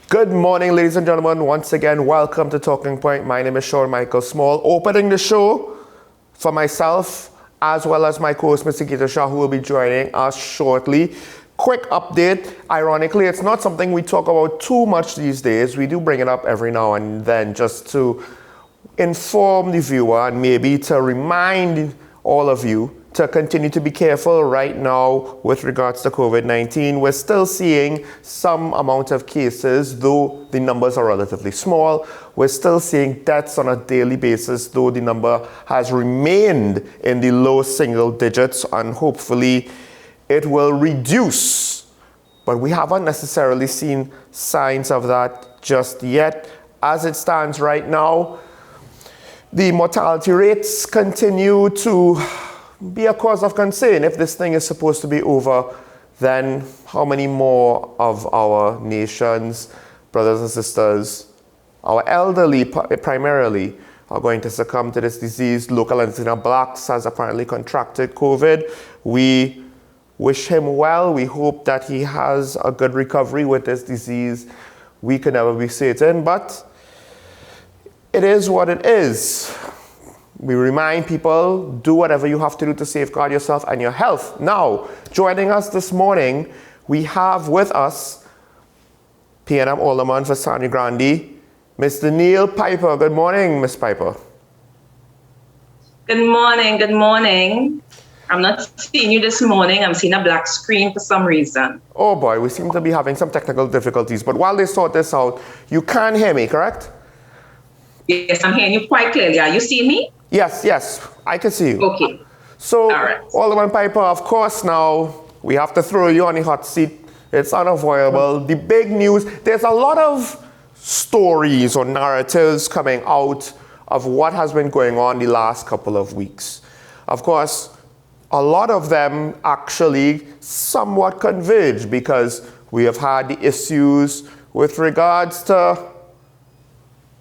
Good morning, ladies and gentlemen. Once again, welcome to Talking Point. My name is Sean Michael Small. Opening the show for myself, as well as my co-host, Mr. Gita Shah, who will be joining us shortly. Quick update. Ironically, it's not something we talk about too much these days. We do bring it up every now and then just to inform the viewer and maybe to remind all of you to continue to be careful right now with regards to COVID-19. We're still seeing some amount of cases, though the numbers are relatively small. We're still seeing deaths on a daily basis, though the number has remained in the low single digits, and hopefully it will reduce. But we haven't necessarily seen signs of that just yet. As it stands right now, the mortality rates continue to be a cause of concern. If this thing is supposed to be over, then how many more of our nation's brothers and sisters, our elderly primarily, are going to succumb to this disease? Local Antenna Blacks has apparently contracted COVID. We wish him well. We hope that he has a good recovery with this disease. We can never be certain, but it is what it is. We remind people, do whatever you have to do to safeguard yourself and your health. Now, joining us this morning, we have with us PNM Alderman for Sangre Grande, Mr. Neil Piper. Good morning, Ms. Piper. Good morning, good morning. I'm not seeing you this morning. I'm seeing a black screen for some reason. Oh boy, we seem to be having some technical difficulties. But while they sort this out, you can hear me, correct? Yes, I'm hearing you quite clearly. Are you seeing me? Yes, I can see you. Okay. So, all right. Alderman Piper, of course now, we have to throw you on the hot seat. It's unavoidable. The big news, there's a lot of stories or narratives coming out of what has been going on the last couple of weeks. Of course, a lot of them actually somewhat converge because we have had the issues with regards to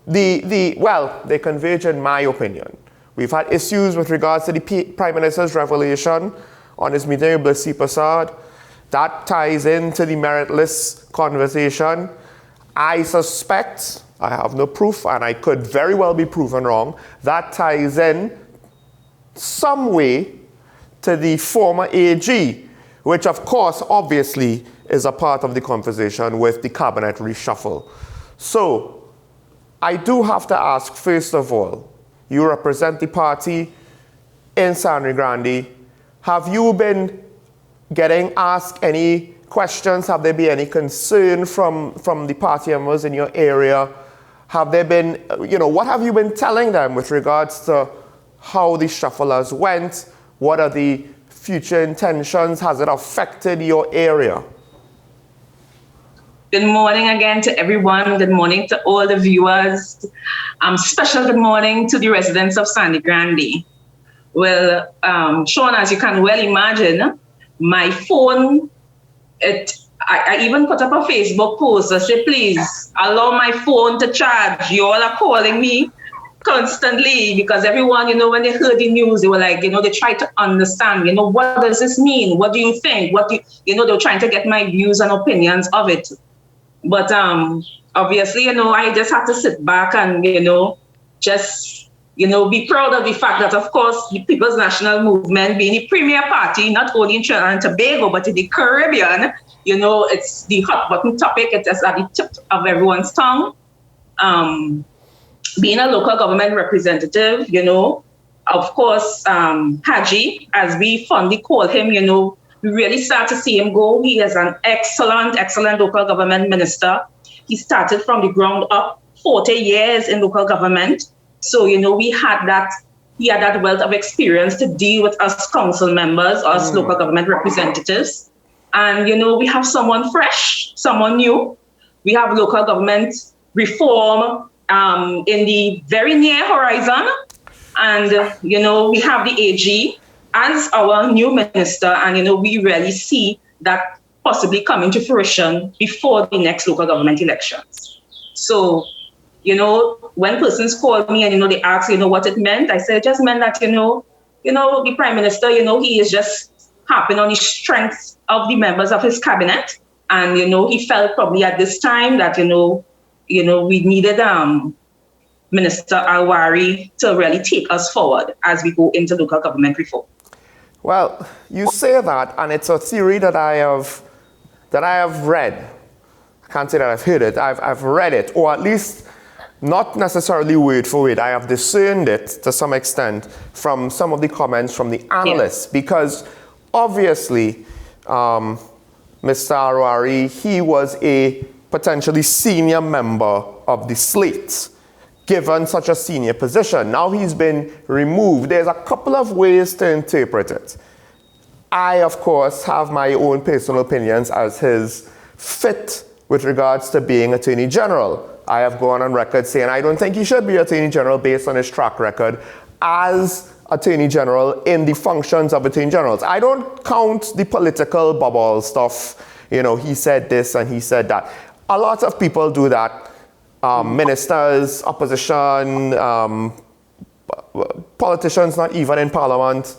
they converge in my opinion. We've had issues with regards to the Prime Minister's revelation on his meeting with Blissy Prasad. That ties into the meritless conversation. I suspect, I have no proof, and I could very well be proven wrong, that ties in some way to the former AG, which of course, obviously, is a part of the conversation with the cabinet reshuffle. So, I do have to ask, first of all, you represent the party in Sangre Grande. Have you been getting asked any questions? Have there been any concern from the party members in your area? Have there been, what have you been telling them with regards to how the shuffle has went? What are the future intentions? Has it affected your area? Good morning again to everyone. Good morning to all the viewers. Special good morning to the residents of Sangre Grande. Well, Sean, as you can well imagine, my phone, I even put up a Facebook post that said, please allow my phone to charge. You all are calling me constantly because everyone, when they heard the news, they were like, they try to understand, what does this mean? What do you think? They're trying to get my views and opinions of it. But obviously, I just have to sit back and, just, be proud of the fact that, of course, the People's National Movement being the premier party, not only in Trinidad and Tobago, but in the Caribbean, it's the hot button topic. It's at the tip of everyone's tongue. Being a local government representative, of course, Haji, as we fondly call him, we really start to see him go. He is an excellent local government minister. He started from the ground up, 40 years in local government. So, he had that wealth of experience to deal with us council members, us local government representatives. And, we have someone fresh, someone new. We have local government reform in the very near horizon. And, we have the AG as our new minister, and we really see that possibly coming to fruition before the next local government elections. So, when persons call me and they ask, what it meant, I said it just meant that the Prime Minister, he is just harping on the strength of the members of his cabinet, And, he felt probably at this time that, we needed Minister Alwari to really take us forward as we go into local government reform. Well, you say that, and it's a theory that I have read. I can't say that I've heard it. I've read it, or at least not necessarily word for word. I have discerned it to some extent from some of the comments from the analysts, because obviously, Mr. Alwari, he was a potentially senior member of the slate, given such a senior position. Now he's been removed. There's a couple of ways to interpret it. I, of course, have my own personal opinions as his fit with regards to being Attorney General. I have gone on record saying I don't think he should be Attorney General based on his track record as Attorney General in the functions of Attorney Generals. I don't count the political bubble stuff. He said this and he said that. A lot of people do that. Ministers, opposition, politicians not even in parliament.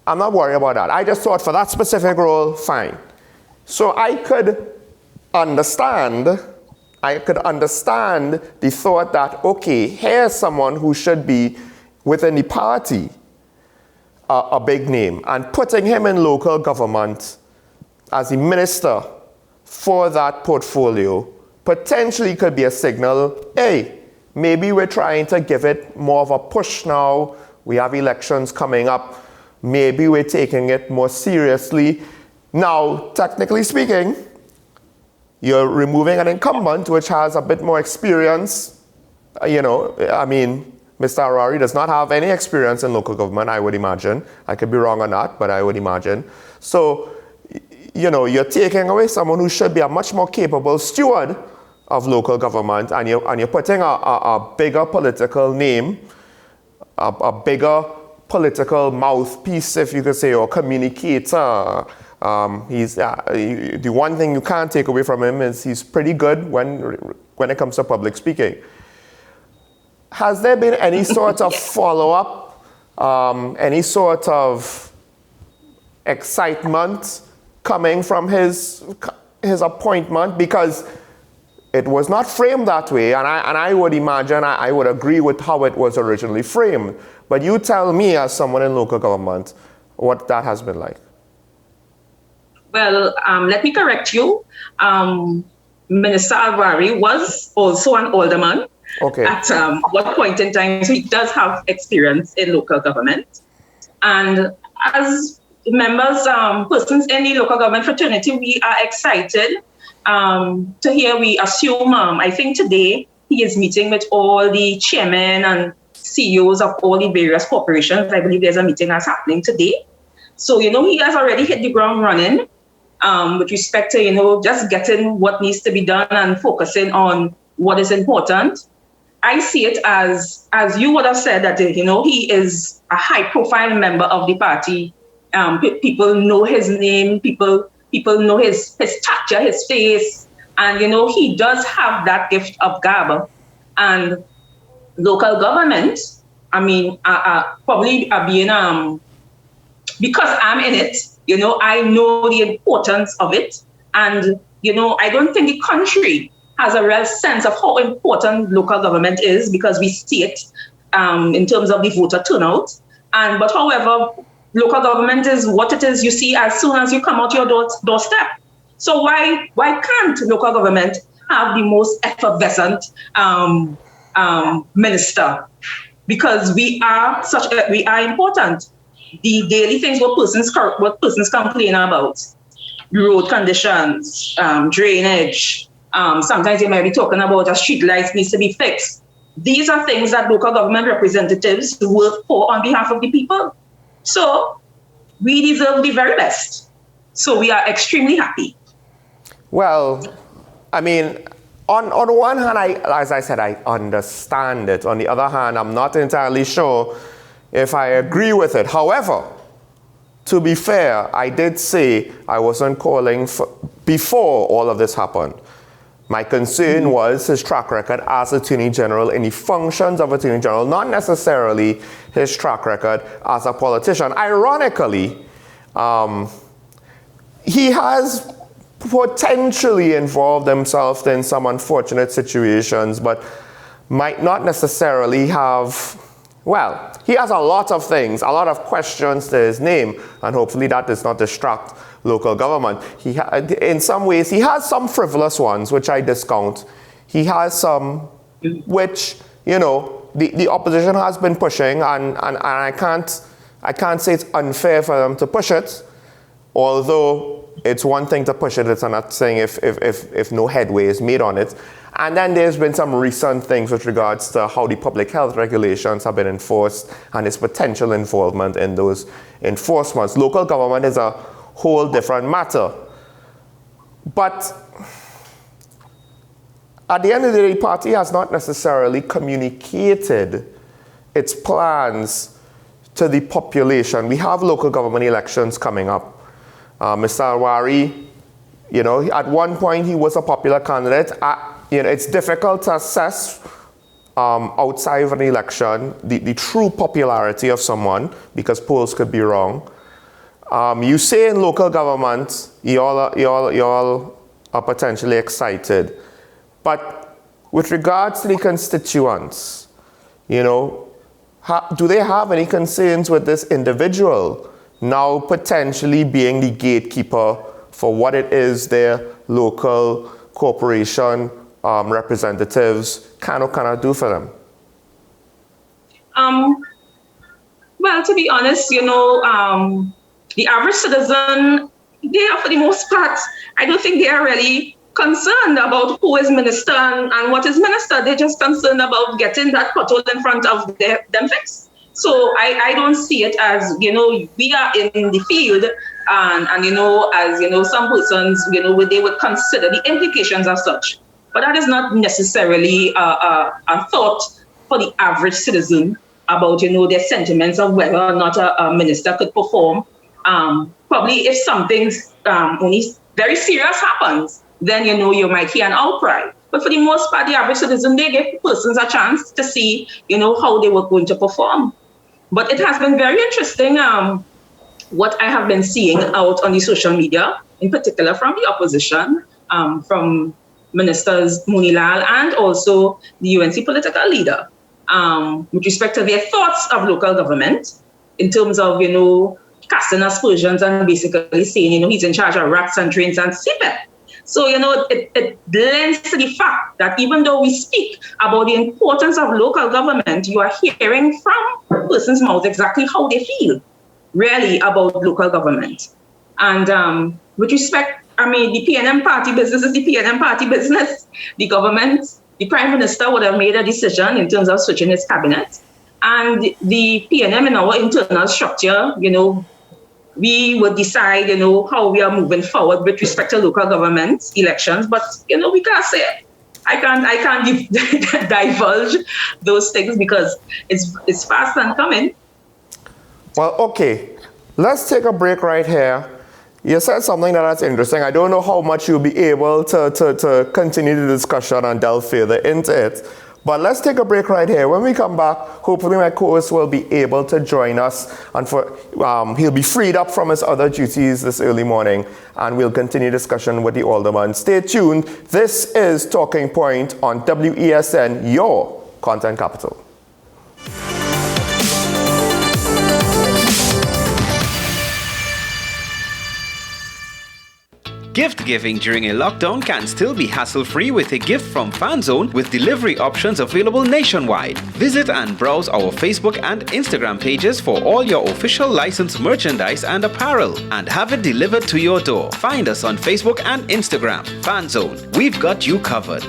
I'm not worried about that. I just thought for that specific role, fine. So I could understand the thought that, okay, here's someone who should be within the party, a big name, and putting him in local government as the minister for that portfolio potentially could be a signal, hey, maybe we're trying to give it more of a push now. We have elections coming up. Maybe we're taking it more seriously. Now, technically speaking, you're removing an incumbent which has a bit more experience. Mr. Alwari does not have any experience in local government, I would imagine. I could be wrong on that, but I would imagine. So, you're taking away someone who should be a much more capable steward of local government, and you're putting a bigger political name, a bigger political mouthpiece, if you could say, or communicator. He's the one thing you can't take away from him is he's pretty good when it comes to public speaking. Has there been any sort of follow-up, any sort of excitement coming from his appointment? Because it was not framed that way, and I would imagine, I would agree with how it was originally framed. But you tell me, as someone in local government, what that has been like. Well, let me correct you. Minister Alwari was also an alderman at what point in time, so he does have experience in local government. And as members, persons in the local government fraternity, we are excited to hear. We assume, I think today, he is meeting with all the chairmen and CEOs of all the various corporations. I believe there's a meeting that's happening today. So, he has already hit the ground running with respect to, just getting what needs to be done and focusing on what is important. I see it as you would have said, that, he is a high-profile member of the party. People know his name, people know his stature, his face, and, he does have that gift of gab. And local government, probably being, because I'm in it, I know the importance of it. And, I don't think the country has a real sense of how important local government is, because we see it in terms of the voter turnout. But however, local government is what it is, you see, as soon as you come out your doorstep. So why can't local government have the most effervescent minister? Because we are important. The daily things what persons complain about, road conditions, drainage. Sometimes they might be talking about a street lights needs to be fixed. These are things that local government representatives work for on behalf of the people. So we deserve the very best. So we are extremely happy. Well, on one hand, as I said, I understand it. On the other hand, I'm not entirely sure if I agree with it. However, to be fair, I did say I wasn't calling for before all of this happened. My concern was his track record as Attorney General in the functions of Attorney General, not necessarily his track record as a politician. Ironically, he has potentially involved himself in some unfortunate situations, but might not necessarily have, well, he has a lot of things, a lot of questions to his name, and hopefully that does not distract local government. In some ways, he has some frivolous ones, which I discount. He has some which, you know, the opposition has been pushing, and I can't say it's unfair for them to push it, although it's one thing to push it, it's another thing if no headway is made on it. And then there's been some recent things with regards to how the public health regulations have been enforced and its potential involvement in those enforcements. Local government is a whole different matter. But at the end of the day, the party has not necessarily communicated its plans to the population. We have local government elections coming up. Mr. Alwari, you know, at one point he was a popular candidate. You know, it's difficult to assess outside of an election the true popularity of someone because polls could be wrong. You say in local government, you all are potentially excited. But with regards to the constituents, you know, do they have any concerns with this individual now potentially being the gatekeeper for what it is their local corporation representatives can or cannot do for them? Well, to be honest, you know, the average citizen, they are, for the most part, I don't think they are really concerned about who is minister and what is minister. They're just concerned about getting that pothole in front of them fixed. So I don't see it as, you know, we are in the field and you know, as, you know, some persons, you know, they would consider the implications of such. But that is not necessarily a thought for the average citizen about, you know, their sentiments of whether or not a minister could perform. Probably if something only very serious happens, then, you know, you might hear an outcry. But for the most part, the average citizen, they give persons a chance to see, you know, how they were going to perform. But it has been very interesting what I have been seeing out on the social media, in particular from the opposition, from Ministers Munilal and also the UNC political leader, with respect to their thoughts of local government in terms of, you know, casting aspersions and basically saying, you know, he's in charge of racks and trains and CPEP. So, you know, it lends to the fact that even though we speak about the importance of local government, you are hearing from persons' mouths exactly how they feel really about local government. And with respect, I mean, the PNM party business is the PNM party business. The government, the Prime Minister would have made a decision in terms of switching his cabinet. And the PNM in our internal structure, you know, we would decide, you know, how we are moving forward with respect to local government elections. But, you know, we can't say it. I can't divulge those things because it's fast and coming. Well, okay. Let's take a break right here. You said something that's interesting. I don't know how much you'll be able to continue the discussion and delve further into it. But let's take a break right here. When we come back, hopefully my co-host will be able to join us, and he'll be freed up from his other duties this early morning, and we'll continue discussion with the alderman. Stay tuned. This is Talking Point on WESN, your content capital. Gift giving during a lockdown can still be hassle-free with a gift from Fanzone with delivery options available nationwide. Visit and browse our Facebook and Instagram pages for all your official licensed merchandise and apparel and have it delivered to your door. Find us on Facebook and Instagram. Fanzone, we've got you covered.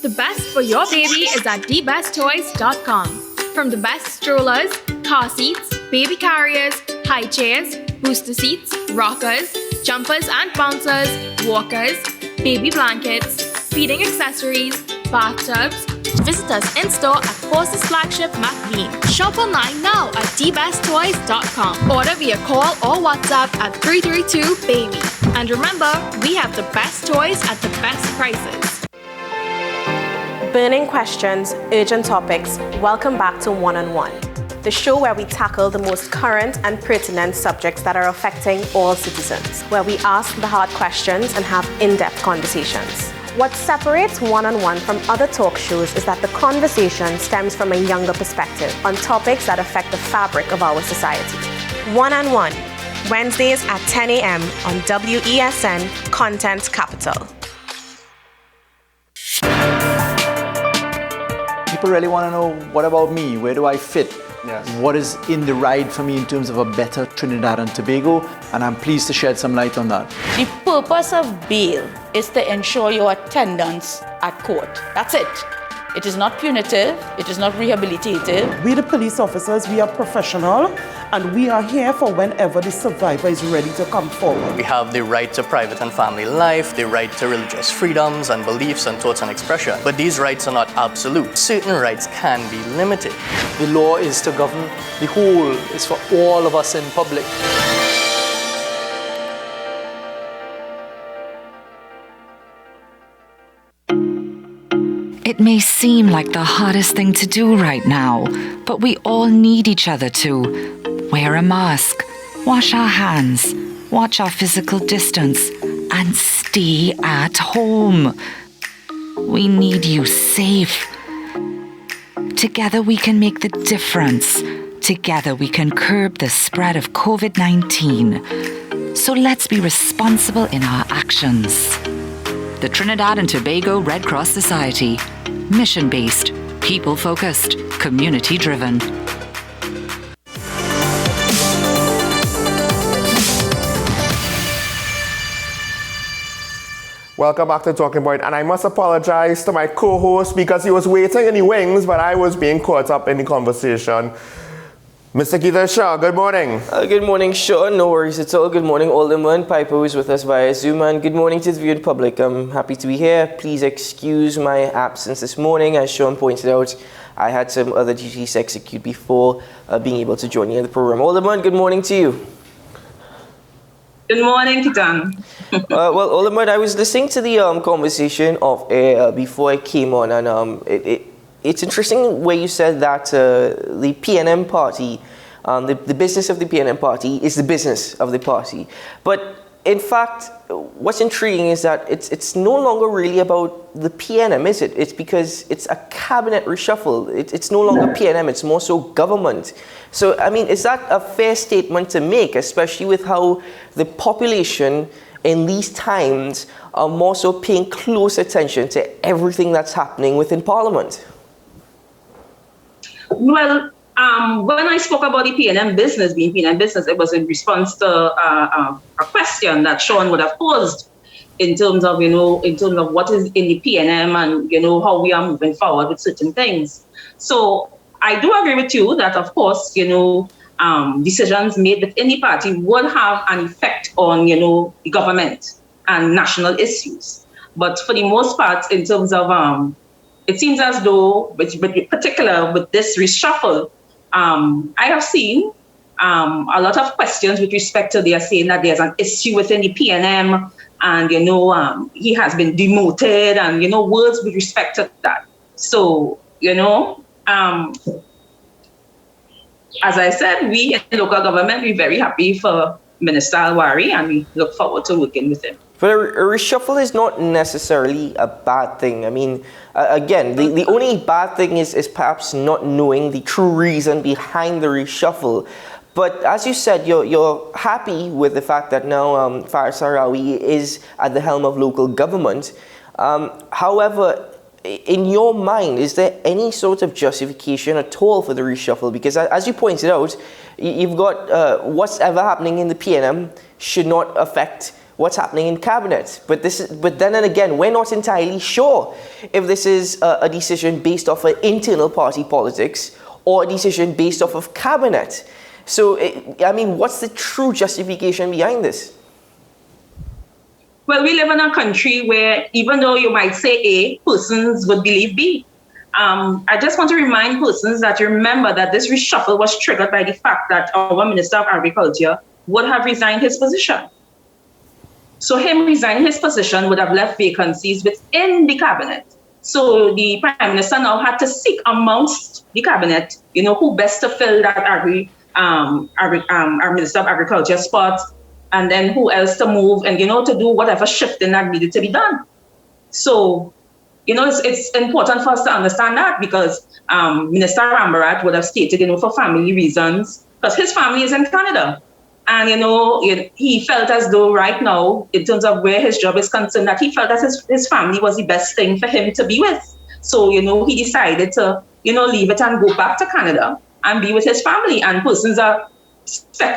The best for your baby is at thebesttoys.com. From the best strollers, car seats, baby carriers, high chairs, booster seats, rockers, jumpers and bouncers, walkers, baby blankets, feeding accessories, bathtubs. Visit us in-store at Forces Flagship McLean. Shop online now at thebesttoys.com. Order via call or WhatsApp at 332-BABY. And remember, we have the best toys at the best prices. Burning questions, urgent topics. Welcome back to One on One. the show where we tackle the most current and pertinent subjects that are affecting all citizens, where we ask the hard questions and have in-depth conversations. What separates One-on-One from other talk shows is that the conversation stems from a younger perspective on topics that affect the fabric of our society. One-on-One, Wednesdays at 10 a.m. on WESN Content Capital. People really want to know, what about me? Where do I fit? Yes. What is in the ride for me in terms of a better Trinidad and Tobago? And I'm pleased to shed some light on that. The purpose of bail is to ensure your attendance at court. That's it. It is not punitive. It is not rehabilitative. We, the police officers, we are professional, and we are here for whenever the survivor is ready to come forward. We have the right to private and family life, the right to religious freedoms and beliefs and thoughts and expression. But these rights are not absolute. Certain rights can be limited. The law is to govern the whole. It's for all of us in public. It may seem like the hardest thing to do right now, but we all need each other to wear a mask, wash our hands, watch our physical distance, and stay at home. We need you safe. Together we can make the difference. Together we can curb the spread of COVID-19. So let's be responsible in our actions. The Trinidad and Tobago Red Cross Society. Mission-based, people-focused, community-driven. Welcome back to Talking Point, and I must apologize to my co-host because he was waiting in the wings, but I was being caught up in the conversation. Mr. Gita Shah, good morning. Good morning, Sean. No worries at all. Good morning, Alderman. Piper is with us via Zoom, and good morning to the viewing public. I'm happy to be here. Please excuse my absence this morning. As Sean pointed out, I had some other duties to execute before being able to join you in the program. Alderman, good morning to you. Good morning, Kitan. Well, Alderman, I was listening to the conversation of air before I came on, and it's interesting where you said that the PNM party, the business of the PNM party is the business of the party. But in fact, what's intriguing is that it's no longer really about the PNM, is it? It's because it's a cabinet reshuffle. It's no longer PNM, it's more so government. So, I mean, is that a fair statement to make, especially with how the population in these times are more so paying close attention to everything that's happening within Parliament? Well, when I spoke about the PNM business being PNM business, it was in response to a question that Sean would have posed in terms of, what is in the PNM and, how we are moving forward with certain things. So I do agree with you that, of course, decisions made within the party would have an effect on, the government and national issues. But for the most part, in terms of it seems as though, in particular with this reshuffle, I have seen a lot of questions with respect to they're saying that there's an issue within the PNM and, he has been demoted and, words with respect to that. So, as I said, we in local government, we're very happy for Minister Alwari and we look forward to working with him. But a reshuffle is not necessarily a bad thing. I mean, again, the only bad thing is perhaps not knowing the true reason behind the reshuffle. But as you said, you're happy with the fact that now Faris Harawi is at the helm of local government. However, in your mind, is there any sort of justification at all for the reshuffle? Because as you pointed out, you've got what's ever happening in the PNM should not affect what's happening in cabinet. But then again, we're not entirely sure if this is a decision based off of internal party politics or a decision based off of cabinet. So, I mean, what's the true justification behind this? Well, we live in a country where even though you might say A, persons would believe B. I just want to remind persons that you remember that this reshuffle was triggered by the fact that our Minister of Agriculture would have resigned his position. So him resigning his position would have left vacancies within the cabinet. So the Prime Minister now had to seek amongst the cabinet, who best to fill that our Minister of Agriculture spot, and then who else to move and, to do whatever shifting that needed to be done. So, it's important for us to understand that, because Minister Rambarat would have stated, for family reasons, because his family is in Canada. And, he felt as though right now, in terms of where his job is concerned, that he felt that his family was the best thing for him to be with. So, he decided to, leave it and go back to Canada and be with his family. And persons are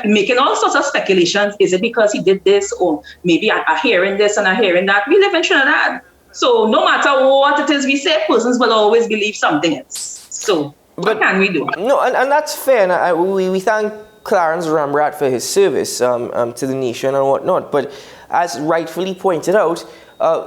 making all sorts of speculations. Is it because he did this, or maybe a hearing this and a hearing that? We live in Trinidad. So no matter what it is we say, persons will always believe something else. So what can we do? No, and that's fair. And we thank Clarence Rambarat for his service to the nation and whatnot. But as rightfully pointed out,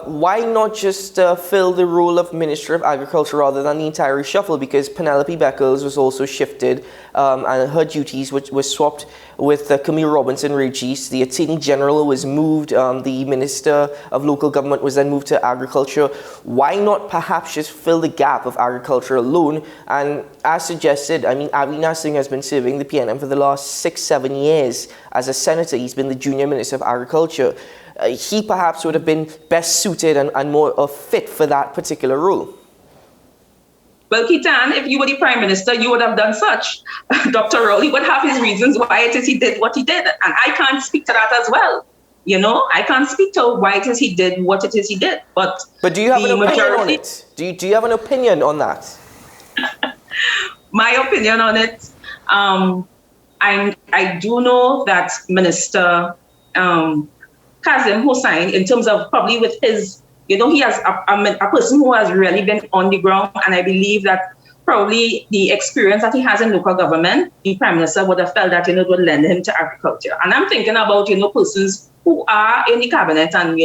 why not just fill the role of Minister of Agriculture rather than the entire reshuffle? Because Penelope Beckles was also shifted and her duties were swapped with Camille Robinson Regis. The Attorney General was moved. The Minister of Local Government was then moved to Agriculture. Why not perhaps just fill the gap of Agriculture alone? And as suggested, Avinash Singh has been serving the PNM for the last 6-7 years as a senator. He's been the Junior Minister of Agriculture. He perhaps would have been best suited and more fit for that particular role. Well, Ketan, if you were the Prime Minister, you would have done such. Dr. Rowley would have his reasons why it is he did what he did. And I can't speak to that as well. I can't speak to why it is he did what it is he did. But do you have an opinion on it? Do you have an opinion on that? My opinion on it, I do know that Minister Kazim Hussain, in terms of probably with his, he has a person who has really been on the ground, and I believe that probably the experience that he has in local government, the Prime Minister would have felt that, it would lend him to agriculture. And I'm thinking about, persons who are in the cabinet, and,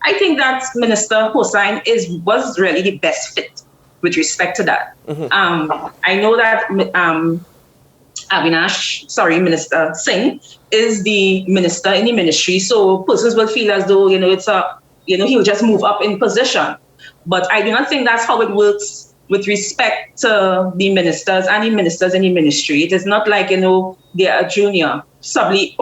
I think that Minister Hussain was really the best fit with respect to that. Mm-hmm. I know that Minister Singh is the minister in the ministry, so persons will feel as though, he'll just move up in position. But I do not think that's how it works with respect to the ministers and the ministers in the ministry. It is not like, they are a junior.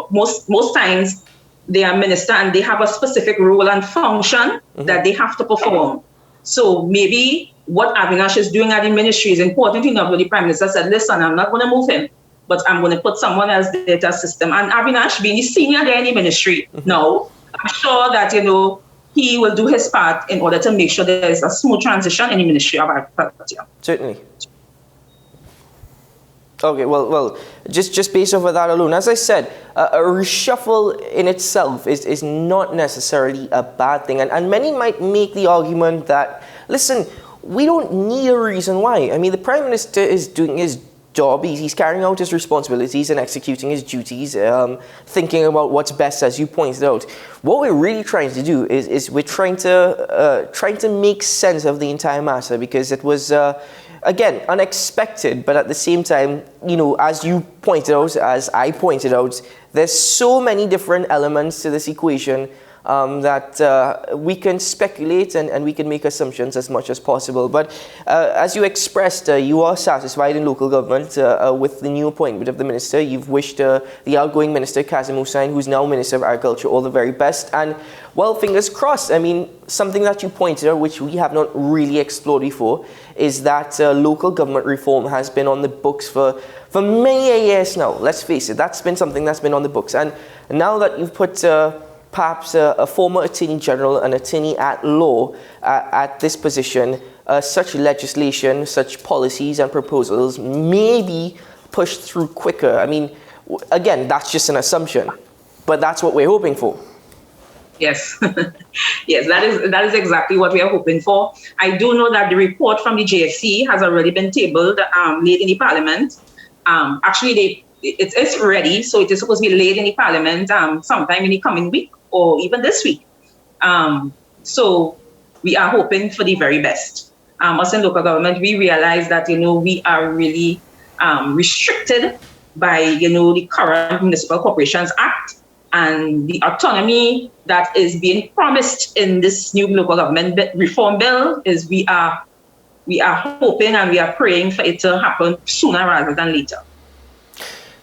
Most times they are minister and they have a specific role and function that they have to perform. So maybe what Avinash is doing at the ministry is important enough where the Prime Minister said, listen, I'm not going to move him, but I'm going to put someone else there to assist him. And Avinash, being the senior there in the ministry now, I'm sure that, he will do his part in order to make sure there is a smooth transition in the Ministry of Agriculture. Certainly. Okay, well, just based off of that alone, as I said, a reshuffle in itself is not necessarily a bad thing. And many might make the argument that, listen, we don't need a reason why. The Prime Minister is doing his job. He's carrying out his responsibilities and executing his duties, thinking about what's best, as you pointed out. What we're really trying to do is we're trying to make sense of the entire matter, because it was, again, unexpected, but at the same time, as you pointed out, as I pointed out, there's so many different elements to this equation that we can speculate and we can make assumptions as much as possible. But as you expressed, you are satisfied in local government with the new appointment of the minister. You've wished the outgoing minister, Kazim Hussain, who's now Minister of Agriculture, all the very best. And, well, fingers crossed. Something that you pointed out, which we have not really explored before, is that local government reform has been on the books for many years now. Let's face it, that's been something that's been on the books. And now that you've put perhaps a former Attorney General, an attorney at law at this position, such legislation, such policies and proposals may be pushed through quicker. Again, that's just an assumption, but that's what we're hoping for. Yes, yes, that is exactly what we are hoping for. I do know that the report from the JSC has already been tabled late in the Parliament. Actually, it's ready, so it is supposed to be laid in the Parliament sometime in the coming week or even this week. So we are hoping for the very best. Us in local government, we realize that, we are really restricted by, the current Municipal Corporations Act and the autonomy that is being promised in this new local government reform bill is we are we are hoping and we are praying for it to happen sooner rather than later.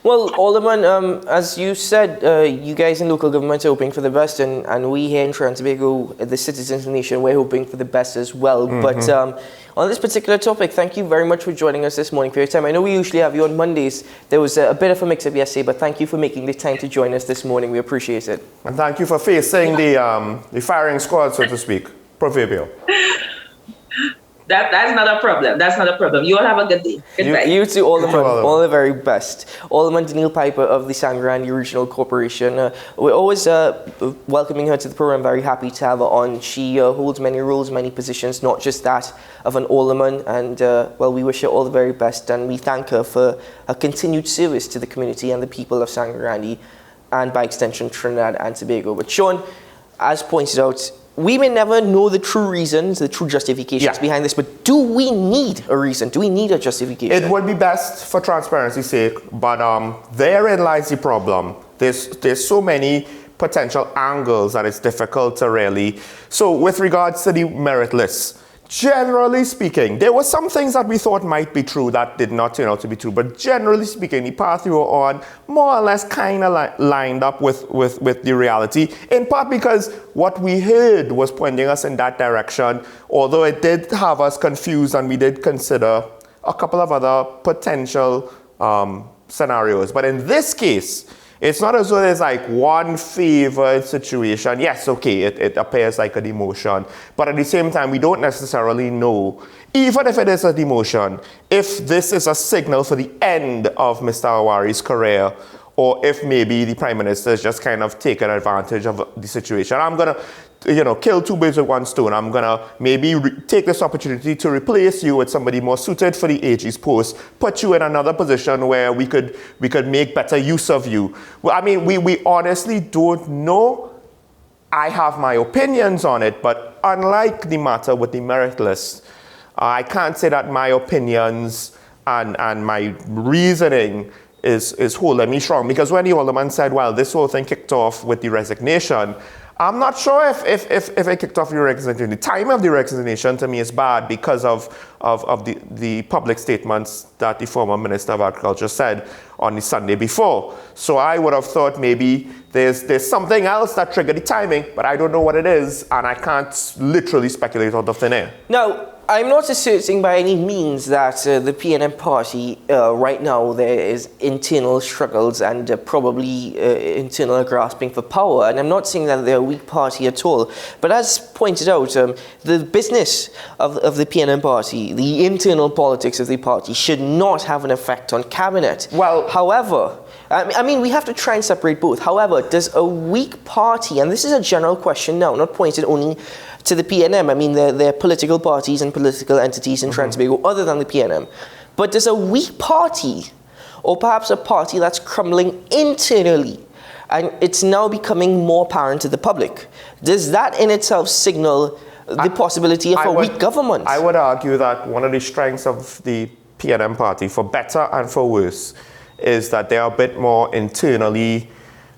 Well, Alderman, as you said, you guys in local government are hoping for the best, and we here in Trinidad and Tobago, the citizens of the nation, we're hoping for the best as well. But on this particular topic, thank you very much for joining us this morning for your time. I know we usually have you on Mondays. There was a bit of a mix-up yesterday, but thank you for making the time to join us this morning. We appreciate it. And thank you for facing the firing squad, so to speak, proverbial. That's not a problem. That's not a problem. You all have a good day. Goodbye. You too, Alderman. All the very best. Alderman Danielle Piper of the Sangre Grande Regional Corporation. We're always welcoming her to the program. Very happy to have her on. She holds many roles, many positions, not just that of an alderman. And well, we wish her all the very best, and we thank her for her continued service to the community and the people of Sangre Grande, and by extension Trinidad and Tobago. But Sean, as pointed out, we may never know the true reasons, the true justifications behind this, but do we need a reason? Do we need a justification? It would be best for transparency's sake, but therein lies the problem. There's so many potential angles that it's difficult to really. So with regards to the merit list, generally speaking, there were some things that we thought might be true that did not turn out to be true, but generally speaking, the path we were on more or less kind of lined up with the reality, in part because what we heard was pointing us in that direction, although it did have us confused and we did consider a couple of other potential scenarios. But in this case, it's not as though there's like one favored situation. Yes, okay, it appears like a demotion. But at the same time, we don't necessarily know, even if it is a demotion, if this is a signal for the end of Mr. Awari's career, or if maybe the Prime Minister is just kind of taking advantage of the situation. I'm going to, kill two birds with one stone. I'm going to maybe take this opportunity to replace you with somebody more suited for the AG's post, put you in another position where we could make better use of you. Well, I mean, we honestly don't know. I have my opinions on it, but unlike the matter with the merit list, I can't say that my opinions and my reasoning is holding me strong, because when the alderman said, well, this whole thing kicked off with the resignation, I'm not sure if it kicked off the resignation. The time of the resignation to me is bad because of the public statements that the former Minister of Agriculture said on the Sunday before. So I would have thought maybe there's something else that triggered the timing, but I don't know what it is, and I can't literally speculate out of thin air. Now, I'm not asserting by any means that the PNM party right now there is internal struggles and probably internal grasping for power, and I'm not saying that they're a weak party at all. But as pointed out, the business of the PNM party, the internal politics of the party, should not have an effect on cabinet. Well, however, I mean, we have to try and separate both. However, does a weak party, and this is a general question now, not pointed only to the PNM. I mean, there are political parties and political entities in Trinidad and Tobago other than the PNM. But does a weak party, or perhaps a party that's crumbling internally, and it's now becoming more apparent to the public, does that in itself signal the possibility of a weak government? I would argue that one of the strengths of the PNM party, for better and for worse, is that they are a bit more internally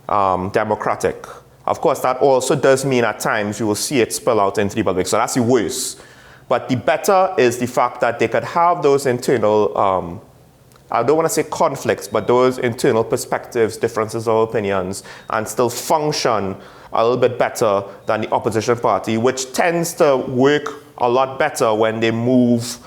democratic. Of course, that also does mean at times you will see it spill out into the public. So that's the worst. But the better is the fact that they could have those internal, I don't want to say conflicts, but those internal perspectives, differences of opinions, and still function a little bit better than the opposition party, which tends to work a lot better when they move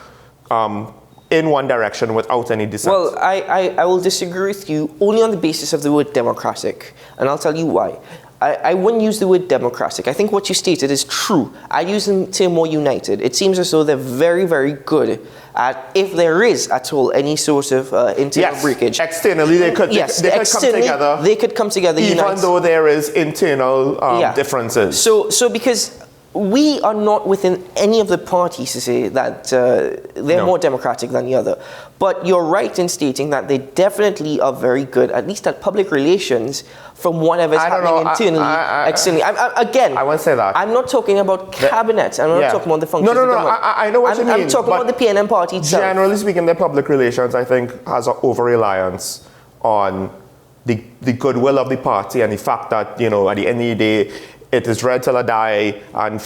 in one direction without any dissent. Well, I will disagree with you only on the basis of the word democratic, and I'll tell you why. I wouldn't use the word democratic. I think what you stated is true. I'd use the term more united. It seems as though they're very, very good at, if there is at all any sort of internal breakage. Externally, they could come together. They could come together, even though there is internal differences. So because we are not within any of the parties to say that they're more democratic than the other. But you're right in stating that they definitely are very good, at least at public relations, from whatever's happening internally, externally. I won't say that. I'm not talking about cabinet. I'm not talking about the functions of government. I know what you mean. I'm talking about the PNM party itself. Generally speaking, their public relations, I think, has an over-reliance on the goodwill of the party and the fact that, at the end of the day, it is red till I die, and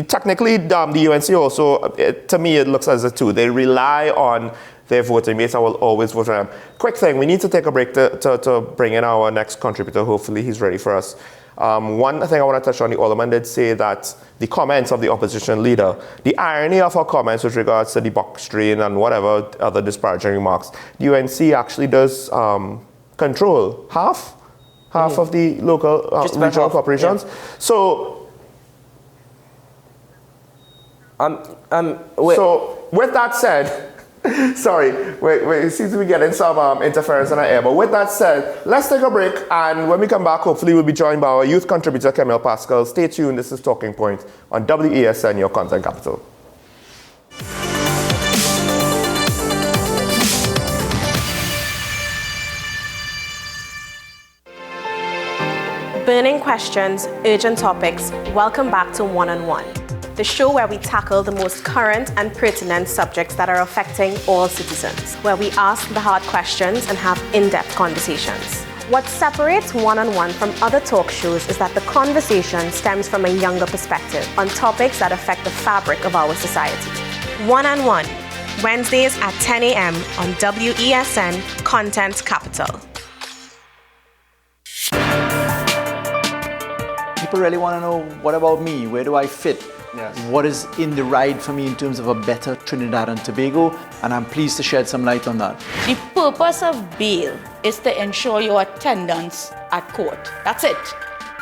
technically the UNC also, to me, it looks as a two. They rely on their voting base and will always vote for them. Quick thing, we need to take a break to bring in our next contributor. Hopefully he's ready for us. One thing I want to touch on, the Alderman did say that the comments of the opposition leader, the irony of her comments with regards to the box drain and whatever other disparaging remarks, the UNC actually does control half of the local regional corporations. Yeah. So, so with that said, sorry, we seem to be getting some interference in our air. But with that said, let's take a break. And when we come back, hopefully we'll be joined by our youth contributor, Camille Pascal. Stay tuned. This is Talking Point on WESN, your content capital. Burning questions, urgent topics. Welcome back to One on One, the show where we tackle the most current and pertinent subjects that are affecting all citizens, where we ask the hard questions and have in-depth conversations. What separates One on One from other talk shows is that the conversation stems from a younger perspective on topics that affect the fabric of our society. One on One, Wednesdays at 10 a.m. on WESN Content Capital. People really want to know, what about me? Where do I fit? Yes. What is in the ride for me in terms of a better Trinidad and Tobago? And I'm pleased to shed some light on that. The purpose of bail is to ensure your attendance at court. That's it.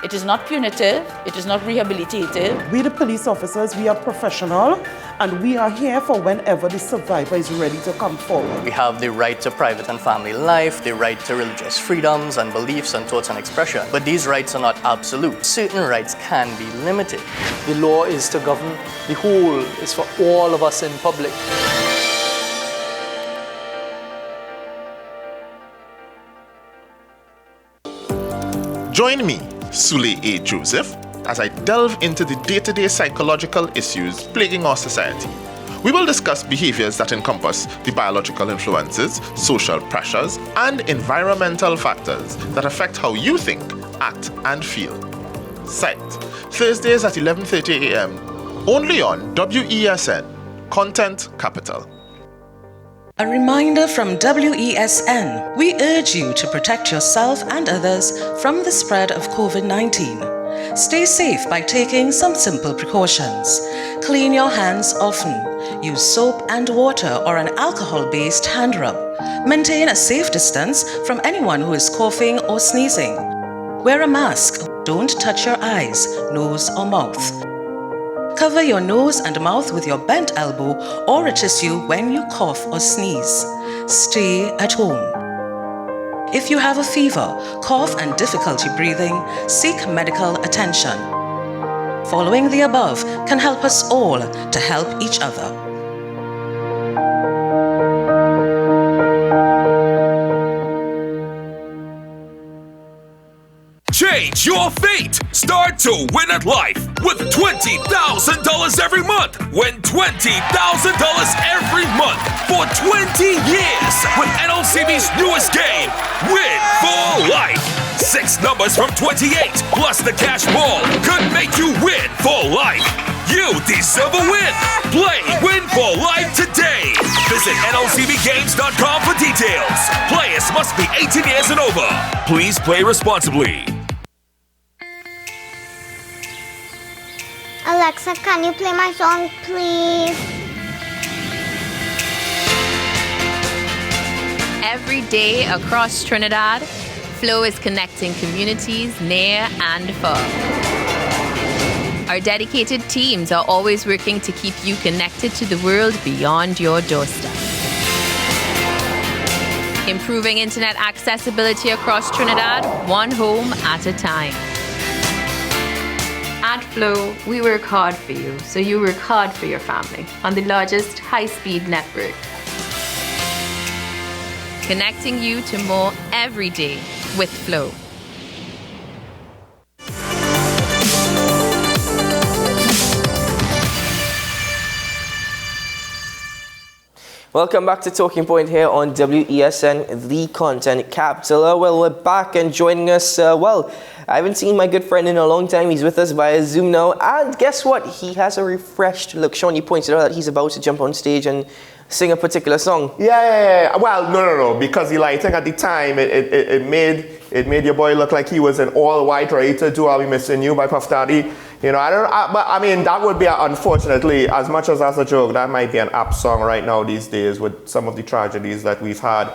It is not punitive. It is not rehabilitative. We, the police officers, we are professional, and we are here for whenever the survivor is ready to come forward. We have the right to private and family life, the right to religious freedoms and beliefs and thoughts and expression. But these rights are not absolute. Certain rights can be limited. The law is to govern the whole, is for all of us in public. Join me, Sule A. Joseph, as I delve into the day-to-day psychological issues plaguing our society. We will discuss behaviors that encompass the biological influences, social pressures, and environmental factors that affect how you think, act, and feel. Sight, Thursdays at 11:30 a.m., only on WESN, Content Capital. A reminder from WESN. We urge you to protect yourself and others from the spread of COVID-19. Stay safe by taking some simple precautions. Clean your hands often. Use soap and water or an alcohol-based hand rub. Maintain a safe distance from anyone who is coughing or sneezing. Wear a mask. Don't touch your eyes, nose, or mouth. Cover your nose and mouth with your bent elbow or a tissue when you cough or sneeze. Stay at home. If you have a fever, cough, and difficulty breathing, seek medical attention. Following the above can help us all to help each other. Change your fate! Start to win at life with $20,000 every month. Win $20,000 every month for 20 years with NLCB's newest game, Win for Life. 6 numbers from 28 plus the cash ball could make you win for life. You deserve a win. Play Win for Life today. Visit NLCBGames.com for details. Players must be 18 years and over. Please play responsibly. Alexa, can you play my song, please? Every day across Trinidad, Flow is connecting communities near and far. Our dedicated teams are always working to keep you connected to the world beyond your doorstep. Improving internet accessibility across Trinidad, one home at a time. At Flow, we work hard for you, so you work hard for your family on the largest high-speed network. Connecting you to more every day with Flow. Welcome back to Talking Point here on WESN, the content capital. Well, we're back, and joining us, I haven't seen my good friend in a long time. He's with us via Zoom now. And guess what? He has a refreshed look. Sean, you pointed out that he's about to jump on stage and sing a particular song. Yeah. Well, no. Because Eli, I think at the time, it made your boy look like he was in all white, ready to do I'll Be Missing You by Puff Daddy. You know, I mean, that would be, unfortunately, as much as that's a joke, that might be an apt song right now these days with some of the tragedies that we've had.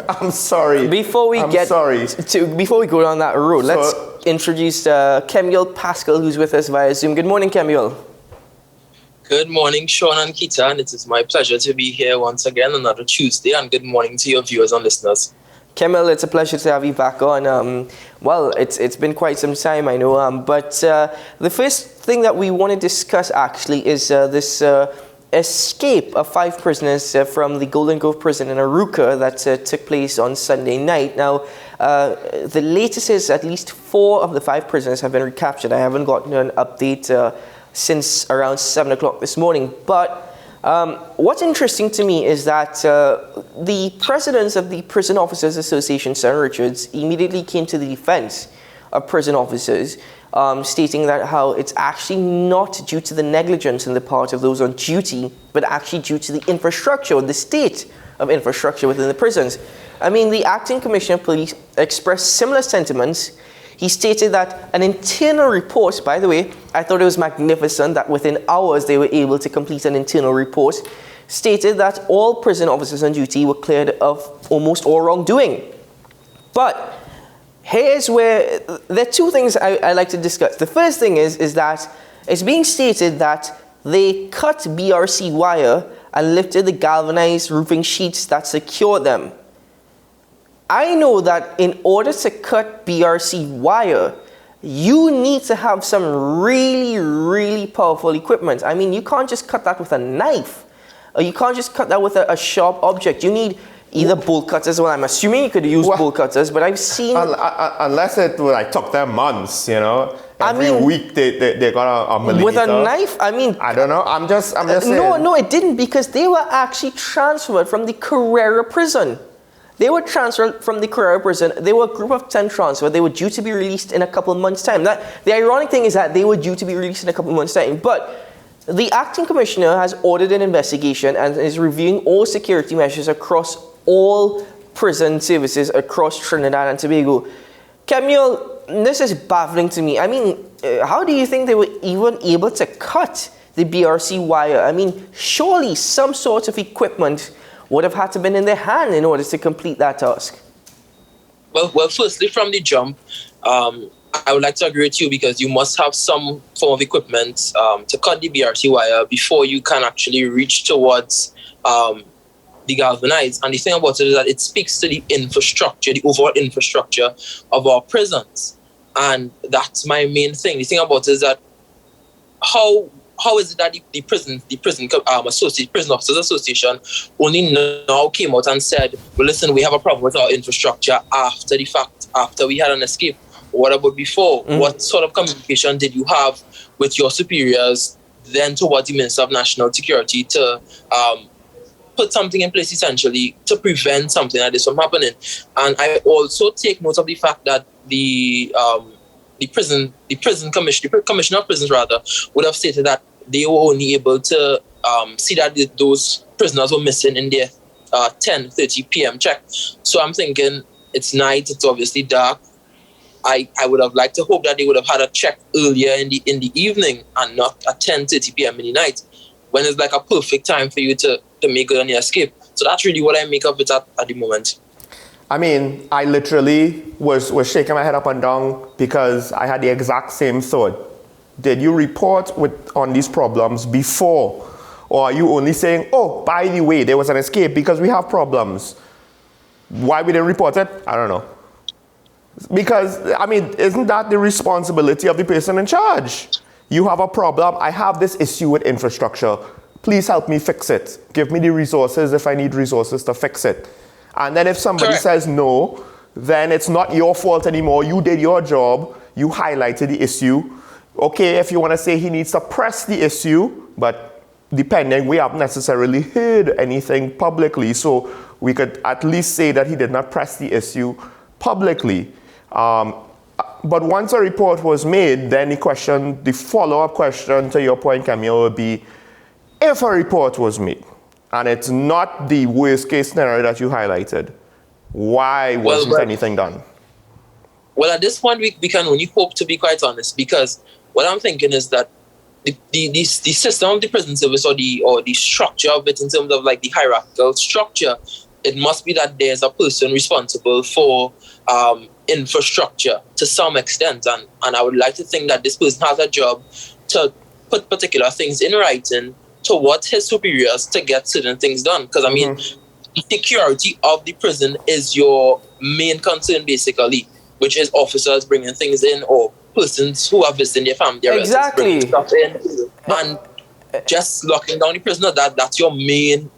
I'm sorry. Before we go down that road, let's introduce Kemuel Pascal, who's with us via Zoom. Good morning, Kemuel. Good morning, Sean and Kita, and it is my pleasure to be here once again, another Tuesday, and good morning to your viewers and listeners. Kemuel, it's a pleasure to have you back on. It's been quite some time, I know, but the first thing that we want to discuss actually is this escape of 5 prisoners from the Golden Grove prison in Arouca that took place on Sunday night. Now, the latest is at least 4 of the 5 prisoners have been recaptured. I haven't gotten an update since around 7 o'clock this morning, but what's interesting to me is that the president of the Prison Officers Association, Sarah Richards, immediately came to the defense of prison officers, stating that how it's actually not due to the negligence on the part of those on duty, but actually due to the infrastructure or the state of infrastructure within the prisons. I mean, the acting commissioner of police expressed similar sentiments. He stated that an internal report, by the way, I thought it was magnificent that within hours they were able to complete an internal report, stated that all prison officers on duty were cleared of almost all wrongdoing. But here's where there are 2 things I like to discuss. The first thing is that it's being stated that they cut BRC wire and lifted the galvanized roofing sheets that secured them. I know that in order to cut BRC wire, you need to have some really, really powerful equipment. I mean, you can't just cut that with a knife, or you can't just cut that with a sharp object. You need either bolt cutters. Well, I'm assuming you could use bolt cutters, but I've seen... Unless it took them months, you know. Every week they got a millimeter. With a knife? I mean... I don't know. I'm just saying. No, it didn't, because they were actually transferred from the Carrera prison. They were transferred from the Carrera prison. They were a group of 10 transferred. They were due to be released in a couple of months' time. The ironic thing is that they were due to be released in a couple of months' time. But the acting commissioner has ordered an investigation and is reviewing all security measures across all prison services across Trinidad and Tobago. Kemuel, this is baffling to me. I mean, how do you think they were even able to cut the BRC wire? I mean, surely some sort of equipment would have had to been in their hand in order to complete that task. Well, firstly, from the jump, I would like to agree with you, because you must have some form of equipment to cut the BRC wire before you can actually reach towards the galvanized. And the thing about it is that it speaks to the infrastructure, the overall infrastructure of our prisons. And that's my main thing. The thing about it is that how is it that the Prison Officers Association only now came out and said, well, listen, we have a problem with our infrastructure after the fact, after we had an escape? What about before? What sort of communication did you have with your superiors then towards the Minister of National Security to put something in place essentially to prevent something like this from happening? And I also take note of the fact that the commissioner of prisons would have stated that they were only able to see that those prisoners were missing in their 10:30 p.m. check. So I'm thinking it's night, it's obviously dark. I would have liked to hope that they would have had a check earlier in the evening and not at 10:30 p.m. in the night, when it's like a perfect time for you to make good on your escape. So that's really what I make of it at the moment. I mean, I literally was shaking my head up and down because I had the exact same thought. Did you report on these problems before? Or are you only saying, oh, by the way, there was an escape because we have problems? Why we didn't report it? I don't know. Because, I mean, isn't that the responsibility of the person in charge? You have a problem. I have this issue with infrastructure. Please help me fix it. Give me the resources if I need resources to fix it. And then if somebody says no, then it's not your fault anymore. You did your job. You highlighted the issue. Okay, if you want to say he needs to press the issue, but depending, we haven't necessarily heard anything publicly, so we could at least say that he did not press the issue publicly. But once a report was made, then the follow-up question to your point, Camille, would be, if a report was made, and it's not the worst case scenario that you highlighted, why wasn't anything done? Well, at this point, we can only hope, to be quite honest, because what I'm thinking is that the system of the prison service or the structure of it in terms of like the hierarchical structure, it must be that there's a person responsible for infrastructure to some extent. And I would like to think that this person has a job to put particular things in writing towards his superiors to get certain things done. Because, I mean, the security of the prison is your main concern, basically, which is officers bringing things in or persons who are visiting their family. Exactly. Stuff in. And just locking down the prisoner, that's your main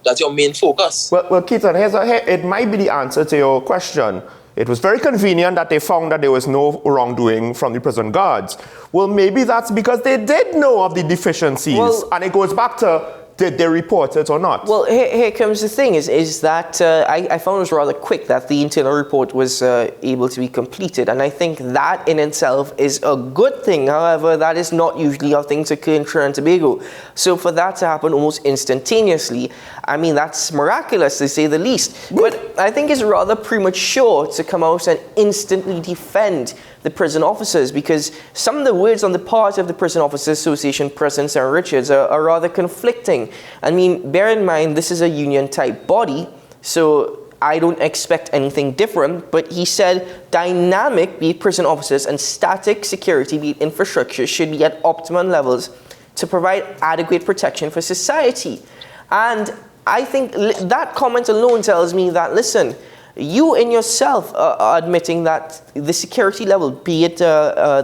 focus. Well, Keaton, it might be the answer to your question. It was very convenient that they found that there was no wrongdoing from the prison guards. Well, maybe that's because they did know of the deficiencies, and it goes back to, did they report it or not? Well, here comes the thing, is that I found it was rather quick that the internal report was able to be completed, and I think that in itself is a good thing. However, that is not usually how things occur in Trinidad and Tobago. So for that to happen almost instantaneously, I mean, that's miraculous to say the least. But I think it's rather premature to come out and instantly defend the prison officers, because some of the words on the part of the Prison Officers Association President Sarah Richards are rather conflicting. I mean, bear in mind, this is a union-type body, so I don't expect anything different, but he said dynamic, be it prison officers, and static security, be it infrastructure, should be at optimum levels to provide adequate protection for society. And I think that comment alone tells me that, listen, you in yourself are admitting that the security level, be it